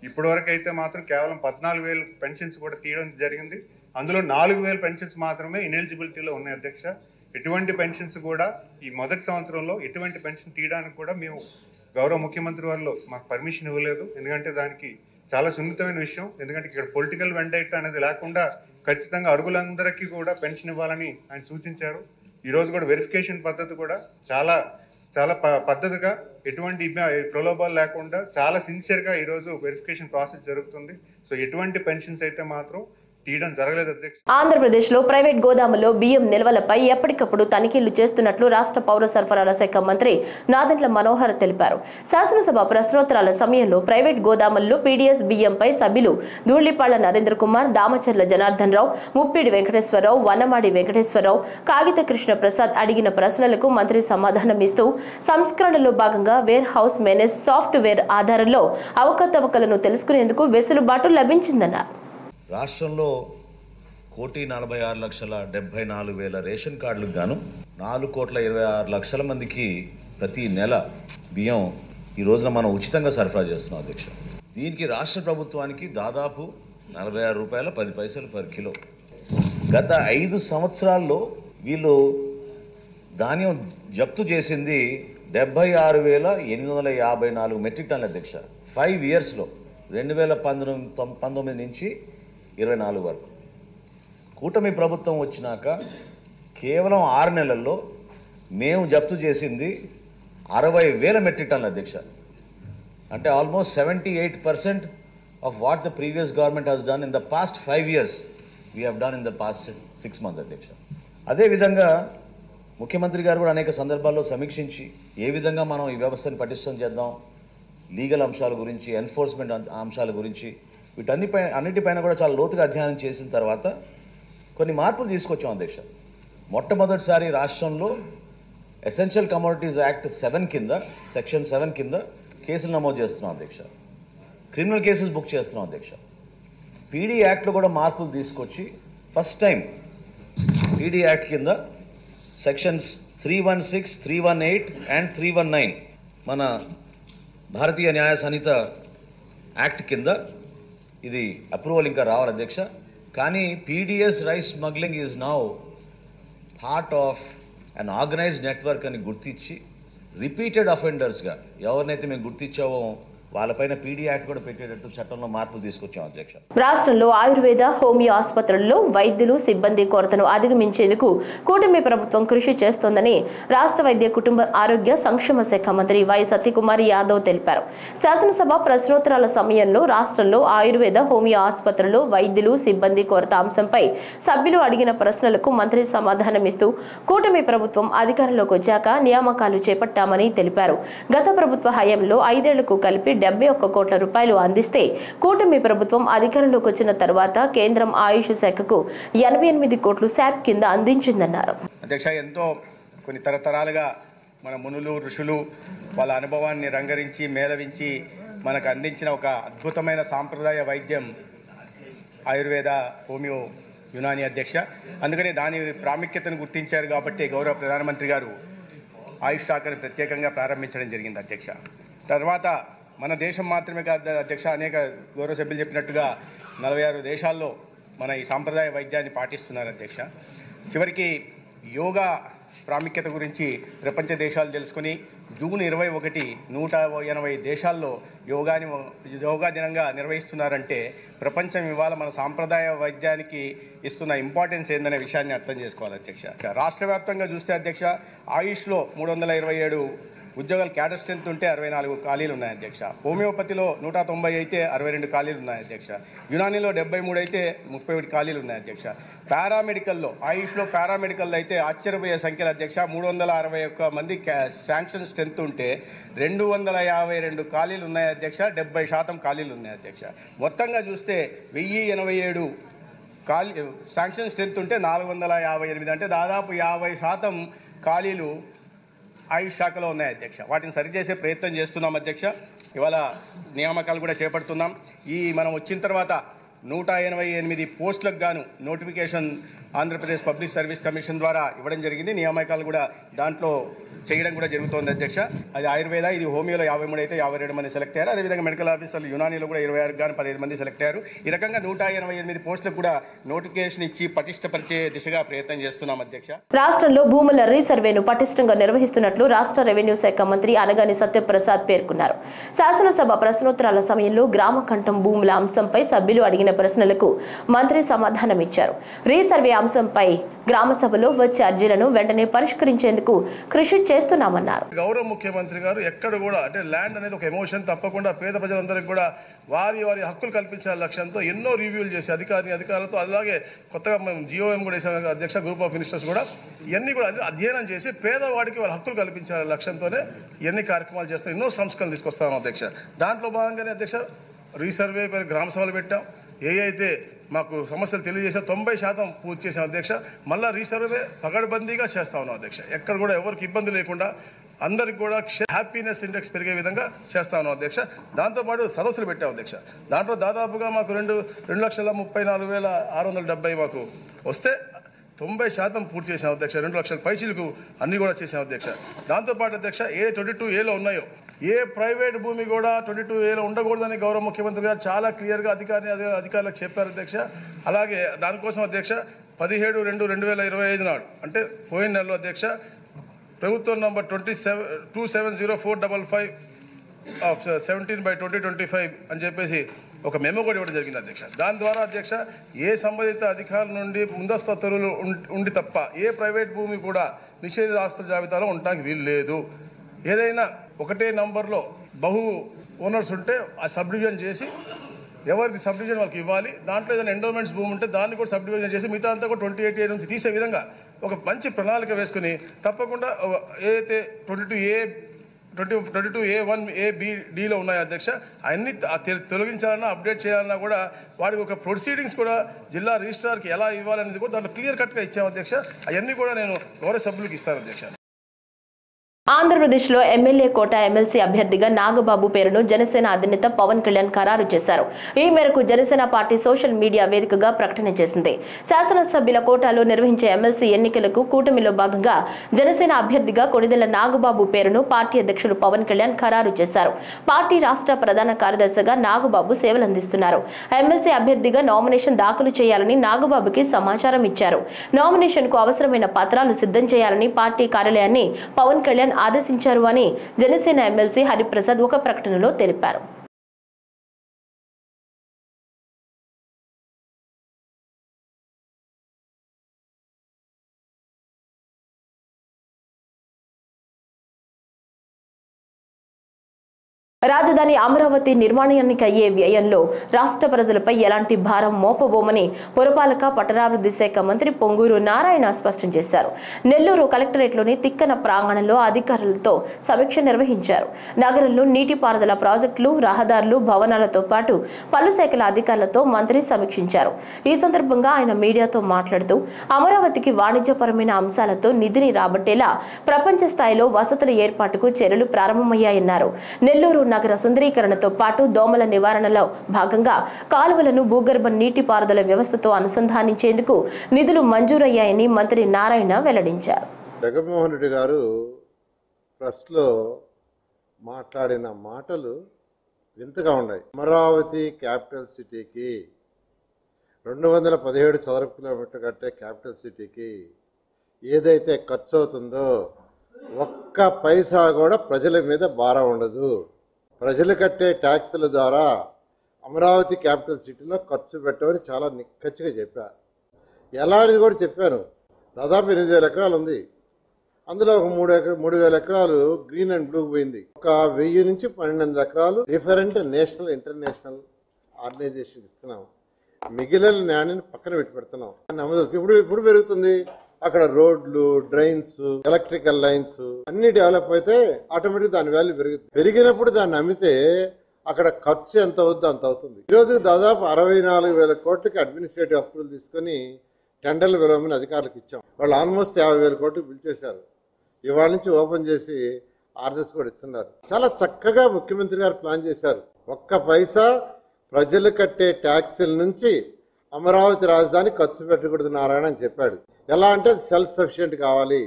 ఇప్పటివరకు అయితే మాత్రం కేవలం 14,000 పెన్షన్స్ కూడా తీయడం జరిగింది. అందులో 4,000 పెన్షన్స్ మాత్రమే ఇనెలిజిబిలిటీలో ఉన్నాయి అధ్యక్ష. ఎటువంటి పెన్షన్స్ కూడా ఈ మొదటి సంవత్సరంలో ఎటువంటి పెన్షన్ తీయడానికి కూడా మేము గౌరవ ముఖ్యమంత్రి వర్యులు మాకు పర్మిషన్ ఇవ్వలేదు. ఎందుకంటే దానికి చాలా సున్నితమైన విషయం. ఎందుకంటే ఇక్కడ పొలిటికల్ వెండైట్ అనేది లేకుండా ఖచ్చితంగా అర్హులందరికీ కూడా పెన్షన్ ఇవ్వాలని ఆయన సూచించారు. ఈరోజు కూడా వెరిఫికేషన్ పద్ధతి కూడా చాలా చాలా పద్ధతిగా ఎటువంటి ప్రలోభాలు లేకుండా చాలా సిన్సియర్గా ఈరోజు వెరిఫికేషన్ ప్రాసెస్ జరుగుతుంది. సో ఎటువంటి పెన్షన్స్ అయితే మాత్రం తీయడం జరగలేదు అధ్యక్ష. ఆంధ్రప్రదేశ్లో ప్రైవేట్ గోదాముల్లో బియ్యం నిల్వలపై ఎప్పటికప్పుడు తనిఖీలు చేస్తున్నట్లు రాష్ట్ర పౌర సరఫరాల శాఖ మంత్రి నాదెండ్ల మనోహర్ తెలిపారు. శాసనసభ ప్రశ్నోత్తరాల సమయంలో ప్రైవేట్ గోదాముల్లో పీడీఎస్ బియ్యంపై సభ్యులు ధూళిపాళ్ల నరేంద్ర కుమార్, దామచర్ల జనార్దన్ రావు, ముప్పిడి వెంకటేశ్వరరావు, వనమాడి వెంకటేశ్వరరావు, కాగిత కృష్ణ ప్రసాద్ అడిగిన ప్రశ్నలకు మంత్రి సమాధానమిస్తూ సంస్కరణలో భాగంగా వేర్ హౌస్ మేనేజ్ సాఫ్ట్వేర్ ఆధారంలో అవకతవకలను తెలుసుకునేందుకు వెసులుబాటు లభించిందన్నారు. రాష్ట్రంలో 1,46,74,000 రేషన్ కార్డులకు గాను 4,26,00,000 మందికి ప్రతి నెల బియ్యం ఈ రోజున మనం ఉచితంగా సరఫరా చేస్తున్నాం అధ్యక్ష. దీనికి రాష్ట్ర ప్రభుత్వానికి దాదాపు 46 రూపాయల 10 పైసలు పర్ కిలో. గత 5 సంవత్సరాల్లో వీళ్ళు ధాన్యం జప్తు చేసింది 76,854 మెట్రిక్ టన్నుల అధ్యక్ష. 5 ఇయర్స్లో 2019 నుంచి 24 వరకు. కూటమి ప్రభుత్వం వచ్చినాక కేవలం 6 నెలల్లో మేము జప్తు చేసింది 60,000 మెట్రిక్ టన్నుల అధ్యక్ష. అంటే almost 78% of what the previous government has done in the past 5 years we have done in the past 6 months అధ్యక్ష. అదేవిధంగా ముఖ్యమంత్రి గారు కూడా అనేక సందర్భాల్లో సమీక్షించి ఏ విధంగా మనం ఈ వ్యవస్థను పటిష్టం చేద్దాం, లీగల్ అంశాల గురించి, ఎన్ఫోర్స్మెంట్ అంశాల గురించి, అన్నిటిపైన కూడా చాలా లోతుగా అధ్యయనం చేసిన తర్వాత కొన్ని మార్పులు తీసుకొచ్చాం అధ్యక్ష. మొట్టమొదటిసారి రాష్ట్రంలో ఎసెన్షియల్ కమోడిటీస్ యాక్ట్ 7 కింద, సెక్షన్ 7 కింద కేసులు నమోదు చేస్తున్నాం అధ్యక్ష. క్రిమినల్ కేసెస్ బుక్ చేస్తున్నాం అధ్యక్ష. పీడీ యాక్ట్లో కూడా మార్పులు తీసుకొచ్చి ఫస్ట్ టైం పీడీ యాక్ట్ కింద సెక్షన్స్ 316, 318 అండ్ 319 మన భారతీయ న్యాయ సంహిత యాక్ట్ కింద ఇది అప్రూవల్ ఇంకా రావాలి అధ్యక్ష. కానీ PDS rice smuggling is now part of an organised network అని గుర్తించి రిపీటెడ్ అఫెండర్స్గా ఎవరినైతే మేము గుర్తించామో వాళ్ళపైన పీడీ యాక్ట్ కూడా పెట్టేటట్టు చట్టంలో మార్పులు తీసుకొచ్చాం అధ్యక్ష. రాష్ట్రంలో ఆయుర్వేద, హోమియో ఆసుపత్రుల్లో వైద్యులు, సిబ్బంది కొరతను అధిగమించేందుకు కూటమి ప్రభుత్వం కృషి చేస్తోందని రాష్ట్ర వైద్య కుటుంబ ఆరోగ్య సంక్షేమ శాఖ మంత్రి వై సత్యకుమార్ యాదవ్ తెలిపారు. శాసనసభ ప్రశ్నోత్తరాల సమయంలో రాష్ట్రంలో ఆయుర్వేద, హోమియో ఆసుపత్రుల్లో వైద్యులు, సిబ్బంది కొరత అంశంపై సభ్యులు అడిగిన ప్రశ్నలకు మంత్రి సమాధానమిస్తూ కూటమి ప్రభుత్వం అధికారంలోకి వచ్చాక నియామకాలు చేపట్టామని తెలిపారు. గత ప్రభుత్వ హయాంలో 5 ఏళ్లకు కలిపి 71 కోట్ల రూపాయలు అందిస్తే కూటమి ప్రభుత్వం అధికారంలోకి వచ్చిన తర్వాత కేంద్రం ఆయుష్ శాఖకు 88 కోట్లు శాప్ కింద అందించిందన్నారు. అధ్యక్ష, ఎంతో కొన్ని తరతరాలుగా మన మునులు, ఋషులు వాళ్ళ అనుభవాన్ని రంగరించి మేళవించి మనకు అందించిన ఒక అద్భుతమైన సాంప్రదాయ వైద్యం ఆయుర్వేద, హోమియో, యునాని అధ్యక్ష. అందుకని దాని ప్రాముఖ్యతను గుర్తించారు కాబట్టి గౌరవ ప్రధానమంత్రి గారు ఆయుష్ శాఖను ప్రత్యేకంగా ప్రారంభించడం జరిగింది అధ్యక్ష. తర్వాత మన దేశం మాత్రమే కాదు అధ్యక్ష, అనేక గౌరవ సభ్యులు చెప్పినట్టుగా 46 దేశాల్లో మన ఈ సాంప్రదాయ వైద్యాన్ని పాటిస్తున్నారు అధ్యక్ష. చివరికి యోగా ప్రాముఖ్యత గురించి ప్రపంచ దేశాలు తెలుసుకుని జూన్ 21 180 దేశాల్లో యోగా దినంగా నిర్వహిస్తున్నారంటే ప్రపంచం ఇవాళ మన సాంప్రదాయ వైద్యానికి ఇస్తున్న ఇంపార్టెన్స్ ఏందనే విషయాన్ని అర్థం చేసుకోవాలి అధ్యక్ష. రాష్ట్ర వ్యాప్తంగా చూస్తే అధ్యక్ష, ఆయుష్లో 327 ఉద్యోగాలు క్యాడర్ స్ట్రెంత్ ఉంటే 64 ఖాళీలు ఉన్నాయి అధ్యక్ష. హోమియోపతిలో 190 అయితే 62 ఖాళీలు ఉన్నాయి అధ్యక్ష. యునానీలో 73 అయితే 31 ఖాళీలు ఉన్నాయి అధ్యక్ష. పారామెడికల్లో, ఆయుష్లో పారామెడికల్లో అయితే ఆశ్చర్యపోయే సంఖ్యలు అధ్యక్ష. 361 మంది శాంక్షన్ స్ట్రెంత్ ఉంటే 252 ఖాళీలు ఉన్నాయి అధ్యక్ష. 70% ఖాళీలు ఉన్నాయి అధ్యక్ష. మొత్తంగా చూస్తే 1087 శాంక్షన్ స్ట్రెంత్ ఉంటే 458, అంటే దాదాపు 50% ఖాళీలు ఆయుష్ శాఖలో ఉన్నాయి అధ్యక్ష. వాటిని సరిచేసే ప్రయత్నం చేస్తున్నాం అధ్యక్ష. ఇవాళ నియామకాలు కూడా చేపడుతున్నాం. మనం వచ్చిన తర్వాత 188 పోస్టులకు గాను notification Andhra Pradesh public service commission ద్వారా ఇవ్వడం జరిగింది. నియామకాలు కూడా దాంట్లో చేయడం కూడా జరుగుతోంది అధ్యక్ష. అది ఆయుర్వేద, ఇది హోమియోలో 53 అయితే 57 మంది సెలెక్ట్ అయ్యారు. అదేవిధంగా మెడికల్ ఆఫీసర్లు యునానీలో కూడా 26 గాను 15 మంది సెలెక్ట్ అయ్యారు. ఈ రకంగా 188 పోస్టులకు కూడా నోటిఫికేషన్ ఇచ్చి పటిష్టపరిచే దిశగా ప్రయత్నం చేస్తున్నాం అధ్యక్ష. రాష్ట్రంలో భూముల రీసర్వేను పటిష్టంగా నిర్వహిస్తున్నట్లు రాష్ట్ర రెవెన్యూ శాఖ మంత్రి అనగాని సత్యప్రసాద్ పేర్కొన్నారు. శాసనసభ ప్రశ్నోత్తరాల సమయంలో గ్రామ కంఠం భూముల అంశంపై సభ్యులు అడిగిన ప్రశ్నలకు మంత్రి సమాధానమిచ్చారు. రీసర్వే అంశంపై గ్రామ సభలో వచ్చే అర్జీలను వెంటనే పరిష్కరించేందుకు కృషి చేస్తున్నామన్నారు. గౌరవ ముఖ్యమంత్రి గారు ఎక్కడ కూడా అంటే ల్యాండ్ అనేది ఒక ఎమోషన్, తప్పకుండా పేద ప్రజలందరికీ కూడా వారి హక్కులు కల్పించాల లక్ష్యంతో ఎన్నో రివ్యూలు చేసి అధికారులతో, అలాగే కొత్తగా మేము జిఓఎం కూడా వేసాం అధ్యక్ష, గ్రూప్ ఆఫ్ మినిస్టర్స్ కూడా ఇవన్నీ కూడా అధ్యయనం చేసి పేదవాడికి వాళ్ళ హక్కులు కల్పించాల లక్ష్యంతోనే ఎన్ని కార్యక్రమాలు చేస్తాం, ఎన్నో సంస్కరణలు తీసుకొస్తాం అధ్యక్ష. దాంట్లో భాగంగానే అధ్యక్ష రీసర్వే పై గ్రామ సభలు పెట్టాం. అయితే మాకు సమస్యలు తెలియజేసా 90% పూర్తి చేసాం అధ్యక్ష. మళ్ళీ రీసర్వే పగడబందీగా చేస్తా ఉన్నాం అధ్యక్ష. ఎక్కడ కూడా ఎవరికి ఇబ్బంది లేకుండా అందరికి కూడా హ్యాపీనెస్ ఇండెక్స్ పెరిగే విధంగా చేస్తా ఉన్నాం అధ్యక్ష. దాంతోపాటు సదస్సులు పెట్టాం అధ్యక్ష. దాంట్లో దాదాపుగా మాకు 2,34,670 మాకు వస్తే 90% పూర్తి చేసాం అధ్యక్ష. 2 లక్షల పైసలకు అన్నీ కూడా చేసాం అధ్యక్ష. దాంతోపాటు అధ్యక్ష ఏ 22A ఉన్నాయో ఏ ప్రైవేట్ భూమి కూడా 22Aలో ఉండకూడదని గౌరవ ముఖ్యమంత్రి గారు చాలా క్లియర్గా అధికారులకు చెప్పారు అధ్యక్ష. అలాగే దానికోసం అధ్యక్ష 17/2/2025 నాడు అంటే పోయిన నెలలో అధ్యక్ష ప్రభుత్వం నంబర్ 270455 ఆఫ్ 17/2025 అని చెప్పేసి ఒక మెమో కూడా ఇవ్వడం జరిగింది అధ్యక్ష. దాని ద్వారా అధ్యక్ష ఏ సంబంధిత అధికారుల నుండి ముందస్తు ఉత్తర్వులు ఉండి తప్ప ఏ ప్రైవేట్ భూమి కూడా నిషేధిత ఆస్తుల జాబితాలో ఉండడానికి వీలు లేదు. ఏదైనా ఒకటే నంబర్లో బహు ఓనర్స్ ఉంటే ఆ సబ్ డివిజన్ చేసి ఎవరికి సబ్ డివిజన్ వాళ్ళకి ఇవ్వాలి. దాంట్లో ఏదైనా ఎండోమెంట్స్ భూమి ఉంటే దాన్ని కూడా సబ్ డివిజన్ చేసి మిగతా అంతా కూడా 28A నుంచి తీసే విధంగా ఒక మంచి ప్రణాళిక వేసుకుని తప్పకుండా ఏదైతే 22A1A B Dలో ఉన్నాయో అధ్యక్ష అవన్నీ తొలగించాలన్నా అప్డేట్ చేయాలన్నా కూడా వాడికి ఒక ప్రొసీడింగ్స్ కూడా జిల్లా రిజిస్ట్రార్కి ఎలా ఇవ్వాలనేది కూడా దాంట్లో క్లియర్ కట్గా ఇచ్చాము అధ్యక్ష. అవన్నీ కూడా నేను గౌరవ సభ్యులకు ఇస్తాను అధ్యక్ష. ఆంధ్రప్రదేశ్లో ఎమ్మెల్యే కోట ఎమ్మెల్సీ అభ్యర్థిగా నాగబాబు పేరును జనసేన అధినేత పవన్ కళ్యాణ్ ఖరారు చేశారు. ఈ మేరకు జనసేన పార్టీ సోషల్ మీడియా వేదికగా ప్రకటన చేసింది. శాసనసభ్యుల కోటాలో నిర్వహించే ఎమ్మెల్సీ ఎన్నికలకు కూటమిలో భాగంగా జనసేన అభ్యర్థిగా కొణిదెల నాగబాబు పేరును పార్టీ అధ్యక్షులు పవన్ కళ్యాణ్ ఖరారు చేశారు. పార్టీ రాష్ట్ర ప్రధాన కార్యదర్శిగా నాగబాబు సేవలందిస్తున్నారు. ఎమ్మెల్సీ అభ్యర్థిగా నామినేషన్ దాఖలు చేయాలని నాగబాబుకి సమాచారం ఇచ్చారు. నామినేషన్ కు అవసరమైన పత్రాలు సిద్ధం చేయాలని పార్టీ కార్యాలయాన్ని పవన్ కళ్యాణ్ ఆదేశించారు అని జనసేన ఎమ్మెల్సీ హరిప్రసాద్ ఒక ప్రకటనలో తెలిపారు. రాజధాని అమరావతి నిర్మాణానికి అయ్యే వ్యయంలో రాష్ట్ర ప్రజలపై ఎలాంటి భారం మోపబోమని పురపాలక పట్టణాభివృద్ధి శాఖ మంత్రి పొంగూరు నారాయణ స్పష్టం చేశారు. నెల్లూరు కలెక్టరేట్లోని తిక్కన ప్రాంగణంలో అధికారులతో సమీక్ష నిర్వహించారు. నగరంలో నీటిపారుదల ప్రాజెక్టులు, రహదారులు, భవనాలతో పాటు పలు శాఖల అధికారులతో మంత్రి సమీక్షించారు. ఈ సందర్భంగా ఆయన మీడియాతో మాట్లాడుతూ అమరావతికి వాణిజ్యపరమైన అంశాలతో నిధిని రాబట్టేలా ప్రపంచ స్థాయిలో వసతుల ఏర్పాటుకు చర్యలు ప్రారంభమయ్యాయన్నారు. నెల్లూరు నగర సుందరీకరణతో పాటు దోమల నివారణలో భాగంగా కాలువలను భూగర్భ నీటిపారుదల వ్యవస్థతో అనుసంధానించేందుకు నిధులు మంజూరయ్యాయని మంత్రి నారాయణ వెల్లడించారు. జగన్మోహన్ రెడ్డి గారు ప్రెస్లో మాట్లాడిన మాటలు వింతగా ఉన్నాయి. అమరావతి క్యాపిటల్ సిటీకి 217 చదరపు కిలోమీటర్లు కట్టే క్యాపిటల్ సిటీకి ఏదైతే ఖర్చు అవుతుందో ఒక్క పైసా కూడా ప్రజల మీద భారం ఉండదు. ప్రజలు కట్టే ట్యాక్సుల ద్వారా అమరావతి క్యాపిటల్ సిటీలో ఖర్చు పెట్టమని చాలా నిక్కచ్చిగా చెప్పాను. ఎలా అని కూడా చెప్పాను. దాదాపు 8,000 ఎకరాలు ఉంది. అందులో ఒక 3,000 ఎకరాలు గ్రీన్ అండ్ బ్లూ పోయింది. ఒక 1000 నుంచి 1200 ఎకరాలు డిఫరెంట్ నేషనల్ ఇంటర్నేషనల్ ఆర్గనైజేషన్ ఇస్తున్నాం. మిగిలిన ల్యాండ్ని పక్కన పెడుతున్నాం. ఇప్పుడు పెరుగుతుంది. అక్కడ రోడ్లు, డ్రైన్స్, ఎలక్ట్రికల్ లైన్స్ అన్ని డెవలప్ అయితే ఆటోమేటిక్ దాని వాల్యూ పెరుగుతుంది. పెరిగినప్పుడు దాన్ని అమ్మితే అక్కడ ఖర్చు ఎంత అవుద్దో అంత అవుతుంది. ఈరోజు దాదాపు 64,000 కోట్లకి అడ్మినిస్ట్రేటివ్ అప్రూవల్ తీసుకొని టెండర్లు పిలవమని అధికారులకు ఇచ్చాం. వాళ్ళు ఆల్మోస్ట్ 50,000 కోట్లు బిల్ చేశారు. ఇవాళ నుంచి ఓపెన్ చేసి ఆర్డర్స్ కూడా ఇస్తున్నారు. చాలా చక్కగా ముఖ్యమంత్రి గారు ప్లాన్ చేశారు. ఒక్క పైసా ప్రజలు కట్టే ట్యాక్సుల నుంచి అమరావతి రాజధాని ఖర్చు పెట్టకూడదు నారాయణ అని చెప్పాడు. ఎలా అంటే సెల్ఫ్ సఫిషియెంట్ కావాలి.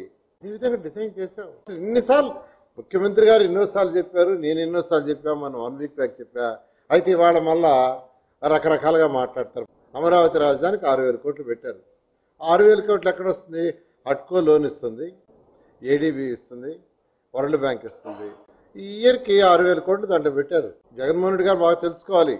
ఈ విధంగా డిజైన్ చేశాం. ఇన్నిసార్లు ముఖ్యమంత్రి గారు ఎన్నోసార్లు చెప్పారు, నేను ఎన్నోసార్లు చెప్పాము, మనం 1 వీక్ బ్యాక్ చెప్పా. అయితే ఇవాళ మళ్ళా రకరకాలుగా మాట్లాడతారు. అమరావతి రాజధానికి 6,000 కోట్లు పెట్టారు. 6,000 కోట్లు ఎక్కడ వస్తుంది? అట్కో లోన్ ఇస్తుంది, ఏడీబీ ఇస్తుంది, వరల్డ్ బ్యాంక్ ఇస్తుంది. ఈ ఇయర్కి 6,000 కోట్లు దాంట్లో పెట్టారు. జగన్మోహన్ రెడ్డి గారు బాగా తెలుసుకోవాలి.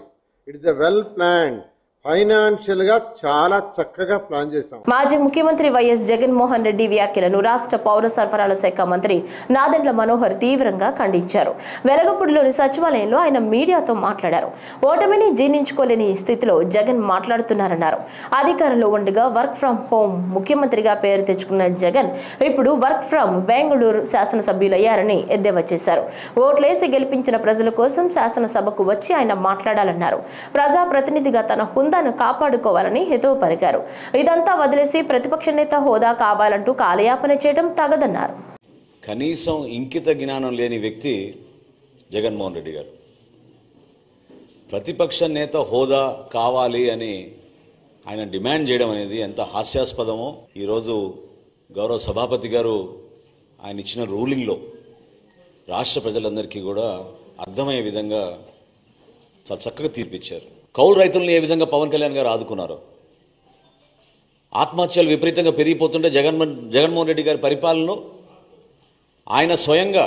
It is a well planned ఫైనాన్షియల్గా చాలా చక్కగా ప్లాన్ చేశాం. మాజీ ముఖ్యమంత్రి వైఎస్ జగన్మోహన్ రెడ్డి వ్యాఖ్యలను రాష్ట్ర పౌర సరఫరాల శాఖ మంత్రి నాదెండ్ల మనోహర్ తీవ్రంగా ఖండించారు. వెలగపూడిలోని సచివాలయంలో ఆయన మీడియాతో మాట్లాడారు. ఓటమిని జీర్ణించుకోలేని స్థితిలో జగన్ మాట్లాడుతున్నారన్నారు. అధికారంలో ఉండగా వర్క్ ఫ్రం హోం ముఖ్యమంత్రిగా పేరు తెచ్చుకున్న జగన్ ఇప్పుడు వర్క్ ఫ్రం బెంగళూరు శాసనసభ్యులయ్యారని ఎద్దేవా చేశారు. ఓట్లేసి గెలిపించిన ప్రజల కోసం శాసనసభకు వచ్చి ఆయన మాట్లాడాలన్నారు. ప్రజాప్రతినిధిగా తన హుందాను కాపాడుకోవాలని హితవు పలికారు. ఇదంతా వదిలేసి ప్రతిపక్ష నేత హోదా కావాలంటూ కాలయాపన చేయడం తగదన్నారు. కనీసం ఇంకిత జ్ఞానం లేని వ్యక్తి జగన్మోహన్ రెడ్డి గారు. ప్రతిపక్ష నేత హోదా కావాలి అని ఆయన డిమాండ్ చేయడం అనేది ఎంత హాస్యాస్పదమో ఈరోజు గౌరవ సభాపతి గారు ఆయన ఇచ్చిన రూలింగ్లో రాష్ట్ర ప్రజలందరికీ కూడా అర్థమయ్యే విధంగా చాలా చక్కగా తీర్పిచ్చారు. కౌలు రైతులను ఏ విధంగా పవన్ కళ్యాణ్ గారు ఆదుకున్నారు. ఆత్మహత్యలు విపరీతంగా పెరిగిపోతుంటే జగన్మోహన్ రెడ్డి గారి పరిపాలనలో ఆయన స్వయంగా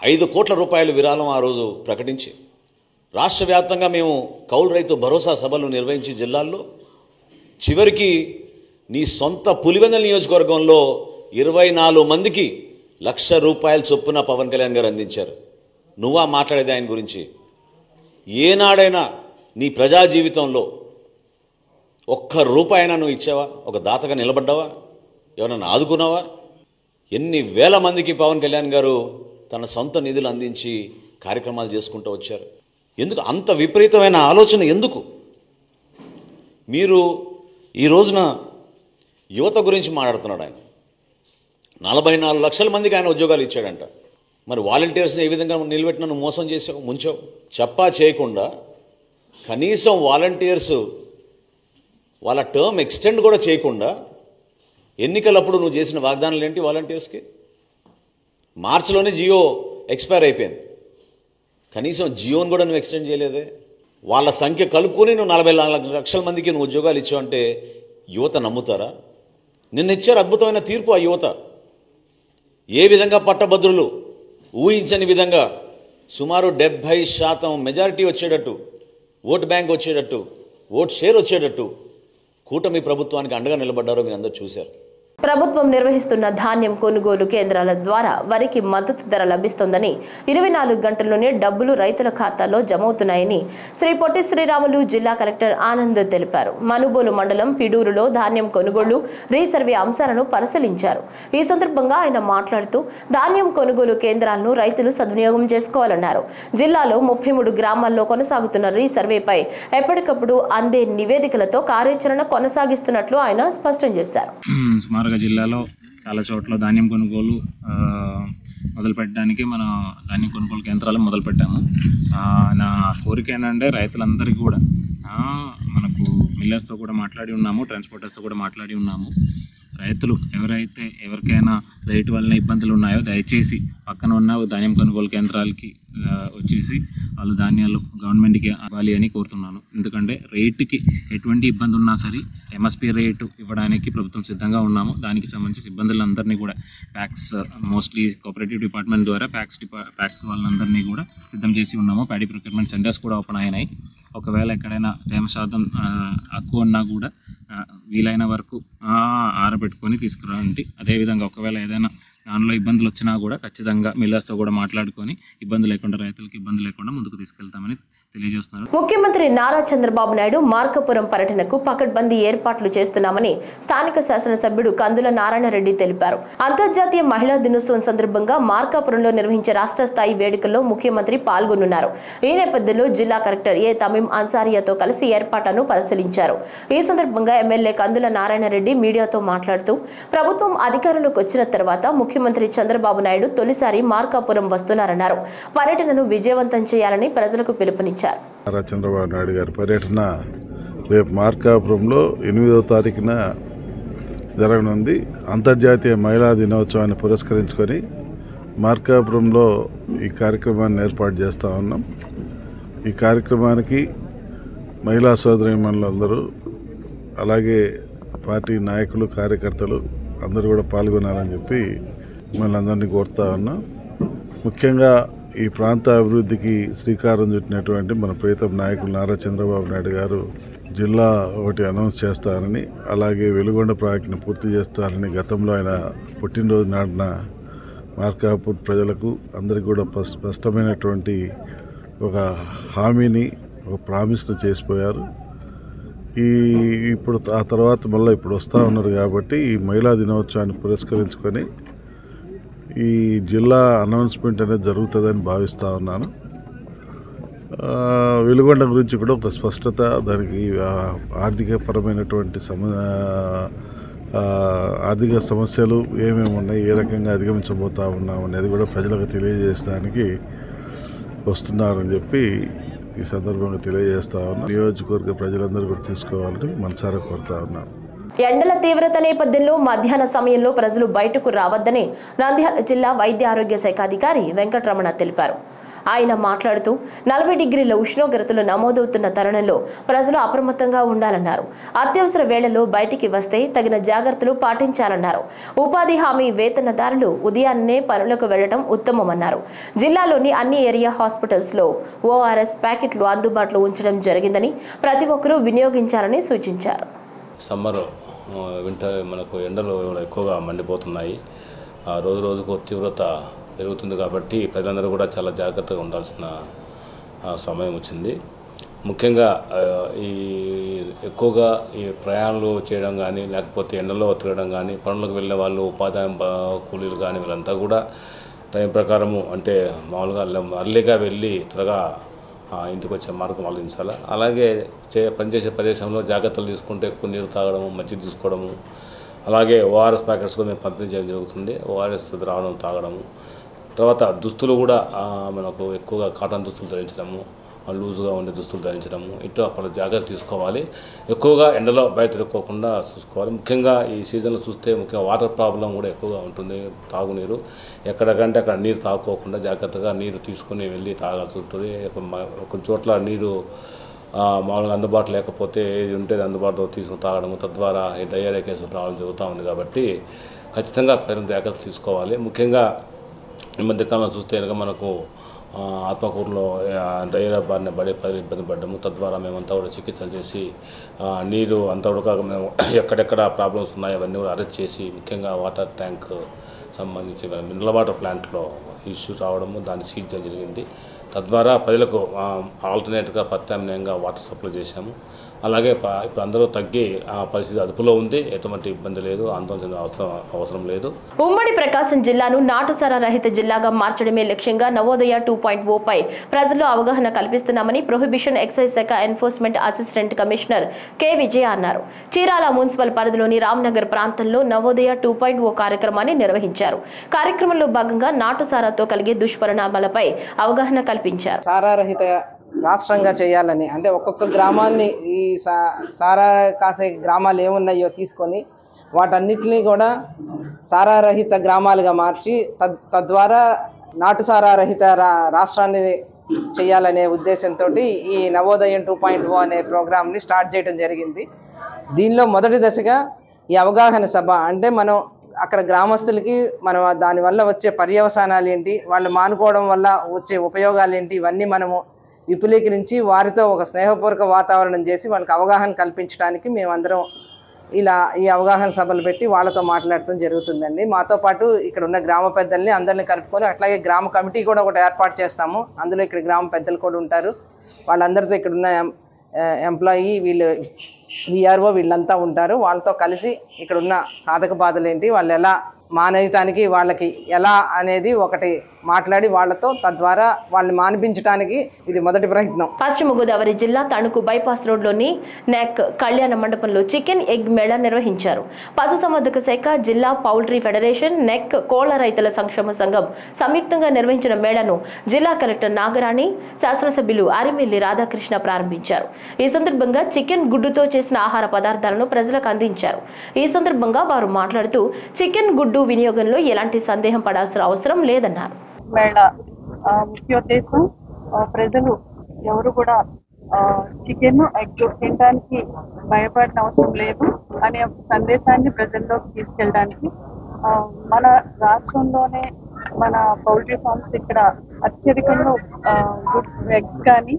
5 కోట్ల రూపాయలు విరాళం ఆ రోజు ప్రకటించి రాష్ట్ర వ్యాప్తంగా మేము కౌలు రైతు భరోసా సభలు నిర్వహించి జిల్లాల్లో చివరికి నీ సొంత పులివెందుల నియోజకవర్గంలో 24 మందికి ₹1,00,000 చొప్పున పవన్ కళ్యాణ్ గారు అందించారు. నువ్వా మాట్లాడేది ఆయన గురించి? ఏనాడైనా నీ ప్రజా జీవితంలో ₹1 నువ్వు ఇచ్చావా? ఒక దాతగా నిలబడ్డావా? ఎవరన్నా ఆదుకున్నావా? ఎన్ని వేల మందికి పవన్ కళ్యాణ్ గారు తన సొంత నిధులు అందించి కార్యక్రమాలు చేసుకుంటూ వచ్చారు. ఎందుకు అంత విపరీతమైన ఆలోచన? ఎందుకు మీరు ఈ రోజున యువత గురించి మాట్లాడుతున్నాడు? ఆయన 44 లక్షల మందికి ఆయన ఉద్యోగాలు ఇచ్చాడంట. మరి వాలంటీర్స్ని ఏ విధంగా నిలబెట్టిన నువ్వు మోసం చేసావు, ముంచావు? చెప్పా చేయకుండా కనీసం వాలంటీర్స్ వాళ్ళ టర్మ్ ఎక్స్టెండ్ కూడా చేయకుండా ఎన్నికలప్పుడు నువ్వు చేసిన వాగ్దానాలు ఏంటి? వాలంటీర్స్కి మార్చిలోనే జియో ఎక్స్పైర్ అయిపోయింది. కనీసం జియోని కూడా నువ్వు ఎక్స్టెండ్ చేయలేదే. వాళ్ళ సంఖ్య కలుపుకొని నువ్వు 44 లక్షల మందికి నువ్వు ఉద్యోగాలు ఇచ్చావంటే యువత నమ్ముతారా? నిన్న ఇచ్చారు అద్భుతమైన తీర్పు. ఆ యువత ఏ విధంగా పట్టభద్రులు ఊహించని విధంగా సుమారు 70% మెజారిటీ వచ్చేటట్టు, ఓటు బ్యాంక్ వచ్చేటట్టు, ఓటు షేర్ వచ్చేటట్టు కూటమి ప్రభుత్వానికి అండగా నిలబడ్డారో మీరు అందరూ చూశారు. ప్రభుత్వం నిర్వహిస్తున్న ధాన్యం కొనుగోలు కేంద్రాల ద్వారా వరికి మద్దతు ధర లభిస్తోందని 24 గంటల్లోనే డబ్బులు రైతుల ఖాతాల్లో జమవుతున్నాయని శ్రీ పొట్టి శ్రీరాములు జిల్లా కలెక్టర్ ఆనంద్ తెలిపారు. మనుబోలు మండలం పిడూరులో ధాన్యం కొనుగోలు రీసర్వే అంశాలను పరిశీలించారు. ఈ సందర్భంగా ఆయన మాట్లాడుతూ ధాన్యం కొనుగోలు కేంద్రాలను రైతులు సద్వినియోగం చేసుకోవాలన్నారు. జిల్లాలో 33 గ్రామాల్లో కొనసాగుతున్న రీసర్వేపై ఎప్పటికప్పుడు అందే నివేదికలతో కార్యాచరణ కొనసాగిస్తున్నట్లు ఆయన స్పష్టం చేశారు. జిల్లాలో చాలా చోట్ల ధాన్యం కొనుగోలు మొదలుపెట్టడానికి మన ధాన్యం కొనుగోలు కేంద్రాలు మొదలుపెట్టాము. నా కోరిక ఏంటంటే రైతులందరికీ కూడా మనకు మిల్లర్స్తో కూడా మాట్లాడి ఉన్నాము, ట్రాన్స్పోర్టర్స్తో కూడా మాట్లాడి ఉన్నాము. రైతులు ఎవరికైనా రేటు వలన ఇబ్బందులు ఉన్నాయో దయచేసి పక్కన ఉన్న ధాన్యం కొనుగోలు కేంద్రాలకి వచ్చేసి వాళ్ళు ధాన్యాలు గవర్నమెంట్కి ఇవ్వాలి అని కోరుతున్నాను. ఎందుకంటే రేటుకి ఎటువంటి ఇబ్బంది ఉన్నా సరే ఎంఎస్పీ రేటు ఇవ్వడానికి ప్రభుత్వం సిద్ధంగా ఉన్నాము. దానికి సంబంధించి సిబ్బందులందరినీ కూడా ప్యాక్స్ మోస్ట్లీ కోఆపరేటివ్ డిపార్ట్మెంట్ ద్వారా ప్యాక్స్ వాళ్ళందరినీ కూడా సిద్ధం చేసి ఉన్నాము. ప్యాడీ ప్రొక్యూర్మెంట్ సెంటర్స్ కూడా ఓపెన్ అయినాయి. ఒకవేళ ఎక్కడైనా తేమ శాతం ఎక్కువ ఉన్నా కూడా వీలైన వరకు ఆరబెట్టుకొని తీసుకురండి. అదేవిధంగా ఒకవేళ ఏదైనా దానిలో ఇబ్బందులు వచ్చినా కూడా ఖచ్చితంగా మిల్లర్స్తో కూడా మాట్లాడుకొని ఇబ్బంది లేకుండా రైతులకు ఇబ్బంది లేకుండా ముందుకు తీసుకెళ్తామని తెలియజేస్తున్నారు. ముఖ్యమంత్రి నారా చంద్రబాబు నాయుడు మార్కాపురం పర్యటనకు పకడ్బందీ ఏర్పాట్లు చేస్తున్నామని స్థానిక శాసనసభ్యుడు కందుల నారాయణరెడ్డి తెలిపారు. అంతర్జాతీయ మహిళా దినోత్సవం సందర్భంగా మార్కాపురంలో నిర్వహించే రాష్ట్ర స్థాయి వేడుకల్లో ముఖ్యమంత్రి పాల్గొనున్నారు. ఈ నేపథ్యంలో జిల్లా కలెక్టర్ ఏ తమీం అన్సారియాతో కలిసి ఏర్పాట్లను పరిశీలించారు. ఈ సందర్భంగా ఎమ్మెల్యే కందుల నారాయణరెడ్డి మీడియాతో మాట్లాడుతూ ప్రభుత్వం అధికారంలోకి వచ్చిన తర్వాత ముఖ్యమంత్రి చంద్రబాబు నాయుడు తొలిసారి మార్కాపురం వస్తున్నారన్నారు. పర్యటనను విజయవంతం చేయాలని ప్రజలకు పిలుపునిచ్చారు. చంద్రబాబు నాయుడు గారి పర్యటన రేపు మార్కాపురంలో 8వ తారీఖున జరగనుంది. అంతర్జాతీయ మహిళా దినోత్సవాన్ని పురస్కరించుకొని మార్కాపురంలో ఈ కార్యక్రమాన్ని ఏర్పాటు చేస్తూ ఉన్నాం. ఈ కార్యక్రమానికి మహిళా సోదరీమణులందరూ అలాగే పార్టీ నాయకులు కార్యకర్తలు అందరూ కూడా పాల్గొనాలని చెప్పి మిమ్మల్ని అందరినీ కోరుతా ఉన్నాం. ముఖ్యంగా ఈ ప్రాంత అభివృద్ధికి శ్రీకారం చుట్టినటువంటి మన ప్రియతమ నాయకులు నారా చంద్రబాబు నాయుడు గారు జిల్లా ఒకటి అనౌన్స్ చేస్తారని, అలాగే వెలుగొండ ప్రాజెక్టును పూర్తి చేస్తారని గతంలో ఆయన పుట్టినరోజు నాటిన మార్కాపూర్ ప్రజలకు అందరికీ కూడా స్పష్టమైనటువంటి ఒక హామీని, ఒక ప్రామిస్ను చేసిపోయారు. ఇప్పుడు ఆ తర్వాత మళ్ళీ ఇప్పుడు వస్తూ ఉన్నారు కాబట్టి ఈ మహిళా దినోత్సవాన్ని పురస్కరించుకొని ఈ జిల్లా అనౌన్స్మెంట్ అనేది జరుగుతుందని భావిస్తూ ఉన్నాను. వెలుగొండ గురించి కూడా ఒక స్పష్టత, దానికి ఆర్థికపరమైనటువంటి ఆర్థిక సమస్యలు ఏమేమి ఉన్నాయి, ఏ రకంగా అధిగమించబోతా ఉన్నాం అనేది కూడా ప్రజలకు తెలియజేయడానికి వస్తున్నారని చెప్పి ఈ సందర్భంగా తెలియజేస్తా ఉన్నాం. నియోజకవర్గ ప్రజలందరూ కూడా తీసుకోవాలని మనసారా కోరుతా ఉన్నాను. ఎండల తీవ్రత నేపథ్యంలో మధ్యాహ్న సమయంలో ప్రజలు బయటకు రావద్దని నంద్యాల జిల్లా వైద్య ఆరోగ్య శాఖ అధికారి వెంకటరమణ తెలిపారు. ఆయన మాట్లాడుతూ 40 డిగ్రీల ఉష్ణోగ్రతలు నమోదవుతున్న తరుణంలో ప్రజలు అప్రమత్తంగా ఉండాలన్నారు. అత్యవసర వేళల్లో బయటికి వస్తే తగిన జాగ్రత్తలు పాటించాలన్నారు. ఉపాధి హామీ వేతనదారులు ఉదయాన్నే పనులకు వెళ్లడం ఉత్తమమన్నారు. జిల్లాలోని అన్ని ఏరియా హాస్పిటల్స్లో ఓఆర్ఎస్ ప్యాకెట్లు అందుబాటులో ఉంచడం జరిగిందని ప్రతి ఒక్కరూ వినియోగించాలని సూచించారు. సమ్మర్ వింటర్ మనకు ఎండలు ఎక్కువగా మండిపోతున్నాయి. రోజు రోజుకు తీవ్రత పెరుగుతుంది కాబట్టి ప్రజలందరూ కూడా చాలా జాగ్రత్తగా ఉండాల్సిన సమయం వచ్చింది. ముఖ్యంగా ఎక్కువగా ఈ ప్రయాణాలు చేయడం కానీ, లేకపోతే ఎండలో తిరగడం కానీ, పనులకు వెళ్ళే వాళ్ళు, ఉపాధి కూలీలు కానీ వీళ్ళంతా కూడా టైం ప్రకారము అంటే మామూలుగా అర్లీగా వెళ్ళి త్వరగా ఇంటికి వచ్చే మార్గం ఆలోచించాలి. అలాగే పనిచేసే ప్రదేశంలో జాగ్రత్తలు తీసుకుంటే ఎక్కువ నీరు తాగడము, మజ్జిగ తీసుకోవడము, అలాగే ఓఆర్ఎస్ ప్యాకెట్స్ కూడా మేము పంపిణీ చేయడం జరుగుతుంది. ఓఆర్ఎస్ ద్రావణం తాగడము, తర్వాత దుస్తులు కూడా మనకు ఎక్కువగా కాటన్ దుస్తులు ధరించడము, లూజుగా ఉండే దుస్తులు ధరించడము, ఇట్లా అప్పుడు జాగ్రత్తలు తీసుకోవాలి. ఎక్కువగా ఎండలో బయట తిరగకుండా చూసుకోవాలి. ముఖ్యంగా ఈ సీజన్లో చూస్తే ముఖ్యంగా వాటర్ ప్రాబ్లం కూడా ఎక్కువగా ఉంటుంది. తాగునీరు ఎక్కడికంటే అక్కడ నీరు తాగుకోకుండా జాగ్రత్తగా నీరు తీసుకొని వెళ్ళి తాగాల్సి ఉంటుంది. కొన్ని చోట్ల నీరు మామూలుగా అందుబాటులో లేకపోతే ఏది ఉంటే అందుబాటులో తీసుకుని తాగడము, తద్వారా ఈ డయేరియా కేసులు రావడం జరుగుతూ ఉంది. కాబట్టి ఖచ్చితంగా పేరు జాగ్రత్తలు తీసుకోవాలి. ముఖ్యంగా ఈ మధ్యకాలంలో చూస్తే కనుక మనకు ఆత్మకూరులో డయేరియా బారిన పడి ఇబ్బంది పడ్డాము. తద్వారా మేమంతా కూడా చికిత్సలు చేసి నీరు అంతా కూడా మేము ఎక్కడెక్కడ ప్రాబ్లమ్స్ ఉన్నాయో అవన్నీ కూడా అరెస్ట్ చేసి, ముఖ్యంగా వాటర్ ట్యాంక్ సంబంధించి మినరల్ వాటర్ ప్లాంట్లో ఇష్యూ రావడము, దాన్ని సీజ్ చేయడం జరిగింది. తద్వారా ప్రజలకు ఆల్టర్నేట్గా ప్రత్యామ్నాయంగా వాటర్ సప్లై చేశాము. అలాగే ఇప్పుడు అందరూ తగ్గి పరిస్థితి అదుపులో ఉంది. ఎటువంటి ఇబ్బంది లేదు, ఆందోళన అవసరం లేదు. ఉమ్మడి ప్రకాశం జిల్లాను నాటుసారా రహిత జిల్లాగా మార్చడమే లక్ష్యంగా నవోదయ 2.0 పై ప్రజల్లో అవగాహన కల్పిస్తున్నామని ప్రొహిబిషన్ ఎక్సైజ్ శాఖ ఎన్ఫోర్స్మెంట్ అసిస్టెంట్ కమిషనర్ కె విజయ అన్నారు. చీరాల మున్సిపల్ పరిధిలోని రామ్నగర్ ప్రాంతంలో నవోదయ 2.0 కార్యక్రమాన్ని నిర్వహించారు. కార్యక్రమంలో భాగంగా నాటుసారాతో కలిగే దుష్పరిణామాలపై అవగాహన కల్పించారు. సారారహిత రాష్ట్రంగా చేయాలని, అంటే ఒక్కొక్క గ్రామాన్ని ఈ సారా కాసే గ్రామాలు ఏమున్నాయో తీసుకొని వాటన్నిటినీ కూడా సారారహిత గ్రామాలుగా మార్చి తద్వారా నాటు సారారహిత రాష్ట్రాన్ని చేయాలనే ఉద్దేశంతో ఈ నవోదయం 2.0 అనే ప్రోగ్రామ్ని స్టార్ట్ చేయడం జరిగింది. దీనిలో మొదటి దశగా ఈ అవగాహన సభ, అంటే మనం అక్కడ గ్రామస్తులకి మనం దానివల్ల వచ్చే పర్యవసానాలు ఏంటి, వాళ్ళు మానుకోవడం వల్ల వచ్చే ఉపయోగాలు ఏంటి, ఇవన్నీ మనము విపులీకరించి వారితో ఒక స్నేహపూర్వక వాతావరణం చేసి వాళ్ళకి అవగాహన కల్పించడానికి మేమందరం ఇలా ఈ అవగాహన సభలు పెట్టి వాళ్ళతో మాట్లాడటం జరుగుతుందండి. మాతో పాటు ఇక్కడ ఉన్న గ్రామ పెద్దల్ని అందరిని కలుపుకొని, అట్లాగే గ్రామ కమిటీ కూడా ఒకటి ఏర్పాటు చేస్తాము. అందులో ఇక్కడ గ్రామ పెద్దలు కూడా ఉంటారు. వాళ్ళందరితో ఇక్కడ ఉన్న ఎంప్లాయీ, వీళ్ళు విఆర్ఓ వీళ్ళంతా ఉంటారు. వాళ్ళతో కలిసి ఇక్కడ ఉన్న సాధక బాధలు ఏంటి, వాళ్ళు ఎలా మానేయటానికి వాళ్ళకి ఎలా అనేది ఒకటి మాట్లాడి వాళ్ళతో, తద్వారా వాళ్ళని మానిపించడానికి ఇది మొదటి ప్రయత్నం. పశ్చిమ గోదావరి జిల్లా తణుకు బైపాస్ రోడ్లోని నెక్ కళ్యాణ మండపంలో చికెన్ ఎగ్ మేళా నిర్వహించారు. పశుసంవర్ధక శాఖ, జిల్లా పౌల్ట్రీ ఫెడరేషన్, నెక్ కోళ్ల రైతుల సంక్షేమ సంఘం సంయుక్తంగా నిర్వహించిన మేళాను జిల్లా కలెక్టర్ నాగరాణి, శాసనసభ్యులు అరిమిల్లి రాధాకృష్ణ ప్రారంభించారు. ఈ సందర్భంగా చికెన్ గుడ్డుతో చేసిన ఆహార పదార్థాలను ప్రజలకు అందించారు. ఈ సందర్భంగా వారు మాట్లాడుతూ చికెన్ గుడ్డు వినియోగంలో ఎలాంటి సందేహం పడాల్సిన అవసరం లేదన్నారు. మేళా ముఖ్యోద్దేశం ప్రజలు ఎవరు కూడా చికెన్ ఎగ్ తినడానికి భయపడిన అవసరం లేదు అనే సందేశాన్ని ప్రజల్లోకి తీసుకెళ్ళడానికి మన రాష్ట్రంలోనే మన పౌల్ట్రీ ఫార్మ్స్ ఇక్కడ అత్యధికంగా ఎగ్స్ కానీ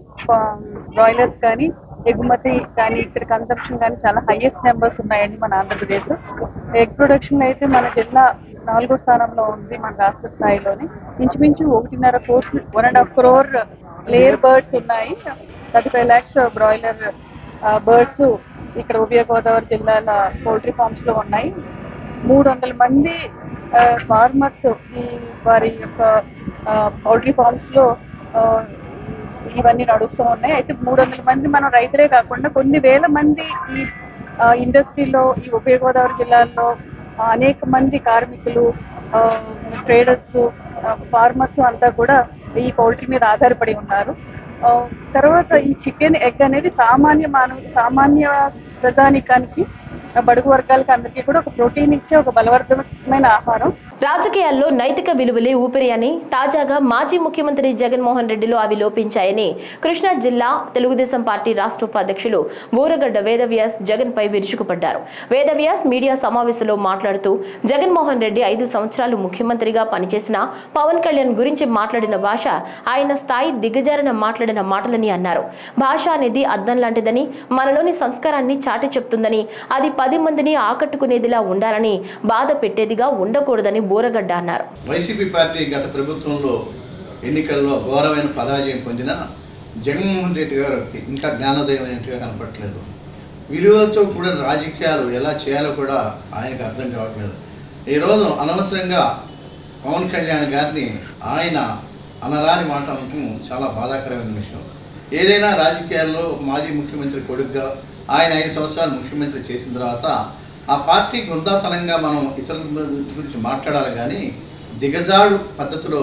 బ్రాయిలర్స్ కానీ ఎగుమతి కానీ ఇక్కడ కన్సంప్షన్ కానీ చాలా హైయెస్ట్ నెంబర్స్ ఉన్నాయండి మన ఆంధ్రప్రదేశ్లో. ఎగ్ ప్రొడక్షన్ అయితే మన జిల్లా 4వ స్థానంలో ఉంది మన రాష్ట్ర స్థాయిలోని. ఇంచుమించు 1.5 crore లేయర్ బర్డ్స్ ఉన్నాయి. 35 lakhs బ్రాయిలర్ బర్డ్స్ ఇక్కడ ఉభయ గోదావరి జిల్లాల పౌల్ట్రీ ఫార్మ్స్ లో ఉన్నాయి. 300 మంది ఫార్మర్స్ ఈ వారి యొక్క పౌల్ట్రీ ఫార్మ్స్ లో ఇవన్నీ నడుస్తూ ఉన్నాయి. అయితే 300 మంది మనం రైతులే కాకుండా కొన్ని వేల మంది ఈ ఇండస్ట్రీలో ఈ ఉభయ గోదావరి జిల్లాల్లో అనేక మంది కార్మికులు, ట్రేడర్స్, ఫార్మర్స్ అంతా కూడా ఈ పౌల్ట్రీ మీద ఆధారపడి ఉన్నారు. తర్వాత ఈ చికెన్ ఎగ్ అనేది సామాన్య ప్రజానికానికి, బడుగు వర్గాలకి అందరికీ కూడా ఒక ప్రోటీన్ ఇచ్చే ఒక బలవర్ధకమైన ఆహారం. రాజకీయాల్లో నైతిక విలువలే ఊపిరి అని తాజాగా మాజీ ముఖ్యమంత్రి జగన్మోహన్ రెడ్డిలో అవి లోపించాయని కృష్ణా జిల్లా తెలుగుదేశం పార్టీ రాష్ట్ర ఉపాధ్యక్షులు బూరగడ్డ వేదవ్యాస్ జగన్ పై విరుచుకుపడ్డారు. వేదవ్యాస్ మీడియా సమావేశంలో మాట్లాడుతూ జగన్మోహన్ రెడ్డి 5 సంవత్సరాలు ముఖ్యమంత్రిగా పనిచేసిన పవన్ కళ్యాణ్ గురించి మాట్లాడిన భాష ఆయన స్థాయి దిగజారిన మాట్లాడిన మాటలని అన్నారు. భాష అనేది అద్దం లాంటిదని, మనలోని సంస్కారాన్ని చాటి చెప్తుందని, అది 10 మందిని ఆకట్టుకునేదిలా ఉండాలని, బాధ పెట్టేదిగా ఉండకూడదని బూరగడ్డ అన్నారు. వైసీపీ పార్టీ గత ప్రభుత్వంలో ఎన్నికల్లో ఘోరమైన పరాజయం పొందిన జగన్మోహన్ రెడ్డి గారికి ఇంకా జ్ఞానోదయం ఏంటిగా కనపడట్లేదు. విలువలతో కూడిన రాజకీయాలు ఎలా చేయాలో కూడా ఆయనకు అర్థం కావట్లేదు. ఈరోజు అనవసరంగా పవన్ కళ్యాణ్ గారిని ఆయన అనరాని మాట్లాడటం చాలా బాధాకరమైన విషయం. ఏదైనా రాజకీయాల్లో ఒక మాజీ ముఖ్యమంత్రి కొడుకుగా ఆయన 5 సంవత్సరాలు ముఖ్యమంత్రి చేసిన తర్వాత ఆ పార్టీకి వృద్ధాతనంగా మనం ఇతరుల గురించి మాట్లాడాలి, కానీ దిగజాడు పద్ధతిలో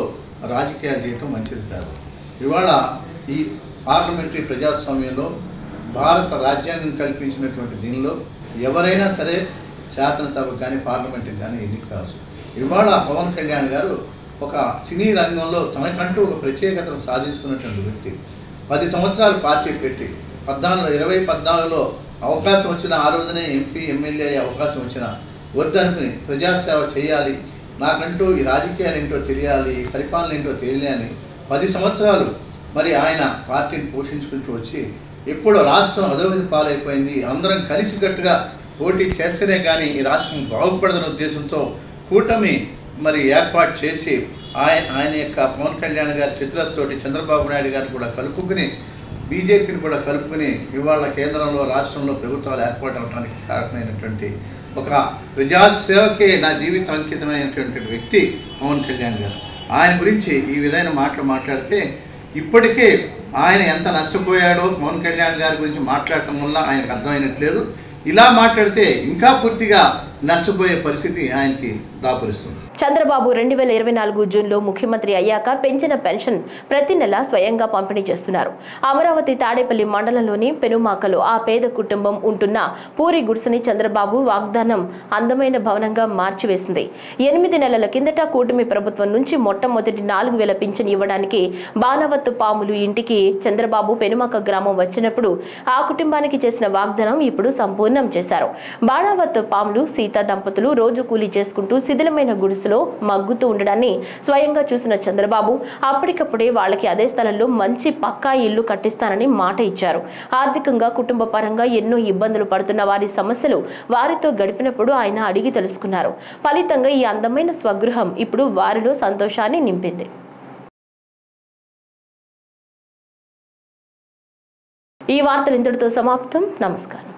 రాజకీయాలు చేయటం మంచిది కాదు. ఇవాళ ఈ పార్లమెంటరీ ప్రజాస్వామ్యంలో భారత రాజ్యాంగం కల్పించినటువంటి దీనిలో ఎవరైనా సరే శాసనసభకు కానీ పార్లమెంటుకి కానీ ఎన్నిక కావచ్చు. ఇవాళ పవన్ కళ్యాణ్ గారు ఒక సినీ రంగంలో తనకంటూ ఒక ప్రత్యేకతను సాధించుకున్నటువంటి వ్యక్తి. 10 సంవత్సరాలు పార్టీ పెట్టి 2014లో అవకాశం వచ్చిన, ఆ రోజునే ఎంపీ ఎమ్మెల్యే అయ్యే అవకాశం వచ్చిన వద్దనుకుని ప్రజాసేవ చేయాలి, నాకంటూ ఈ రాజకీయాలు ఏంటో తెలియాలి, పరిపాలన ఏంటో తెలియాలి 10 సంవత్సరాలు మరి ఆయన పార్టీని పోషించుకుంటూ వచ్చి ఎప్పుడో రాష్ట్రం అధోగతి పాలైపోయింది, అందరం కలిసికట్టుగా పోటీ చేస్తేనే కానీ ఈ రాష్ట్రం బాగుపడదన్న ఉద్దేశంతో కూటమి మరి ఏర్పాటు చేసి ఆయన యొక్క పవన్ కళ్యాణ్ గారి చిత్రతోటి చంద్రబాబు నాయుడు గారిని కూడా కలుపుకుని, బీజేపీని కూడా కలుపుకుని ఇవాళ కేంద్రంలో రాష్ట్రంలో ప్రభుత్వాలు ఏర్పాటు అవడానికి కారణమైనటువంటి ఒక ప్రజాసేవకే నా జీవితం అంకితమైనటువంటి వ్యక్తి పవన్ కళ్యాణ్ గారు. ఆయన గురించి ఈ విధమైన మాటలు మాట్లాడితే ఇప్పటికే ఆయన ఎంత నష్టపోయాడో పవన్ కళ్యాణ్ గారి గురించి మాట్లాడటం వల్ల ఆయనకు అర్థమైనట్లేదు. ఇలా మాట్లాడితే ఇంకా పూర్తిగా నష్టపోయే పరిస్థితి ఆయనకి దాపురిస్తుంది. చంద్రబాబు 2024 జూన్లో ముఖ్యమంత్రి అయ్యాక పెంచిన పెన్షన్ ప్రతి నెల స్వయంగా పంపిణీ చేస్తున్నారు. అమరావతి తాడేపల్లి మండలంలోని పెనుమాకలో ఆ పేద కుటుంబం ఉంటున్న పూరి గుడిసెని చంద్రబాబు వాగ్దానం అందమైన భవనంగా మార్చివేసింది. 8 నెలల కిందట కూటమి ప్రభుత్వం నుంచి మొట్టమొదటి 4,000 పింఛన్ ఇవ్వడానికి బాణవత్తు పాములు ఇంటికి చంద్రబాబు పెనుమాక గ్రామం వచ్చినప్పుడు ఆ కుటుంబానికి చేసిన వాగ్దానం ఇప్పుడు సంపూర్ణం చేశారు. బాణవత్తు పాములు సీతా దంపతులు రోజు కూలీ చేసుకుంటూ శిథిలమైన గుడిసె మగ్గుతూ ఉండడాన్ని స్వయంగా చూసిన చంద్రబాబు అప్పటికప్పుడే వాళ్ళకి అదే స్థలంలో మంచి పక్కా ఇల్లు కట్టిస్తానని మాట ఇచ్చారు. ఆర్థికంగా కుటుంబ పరంగా ఎన్నో ఇబ్బందులు పడుతున్న వారి సమస్యలు వారితో గడిపినప్పుడు ఆయన అడిగి తెలుసుకున్నారు. ఫలితంగా ఈ అందమైన స్వగృహం ఇప్పుడు వారిలో సంతోషాన్ని నింపింది. ఈ వార్తలు ఇంతటితో సమాప్తం. నమస్కారం.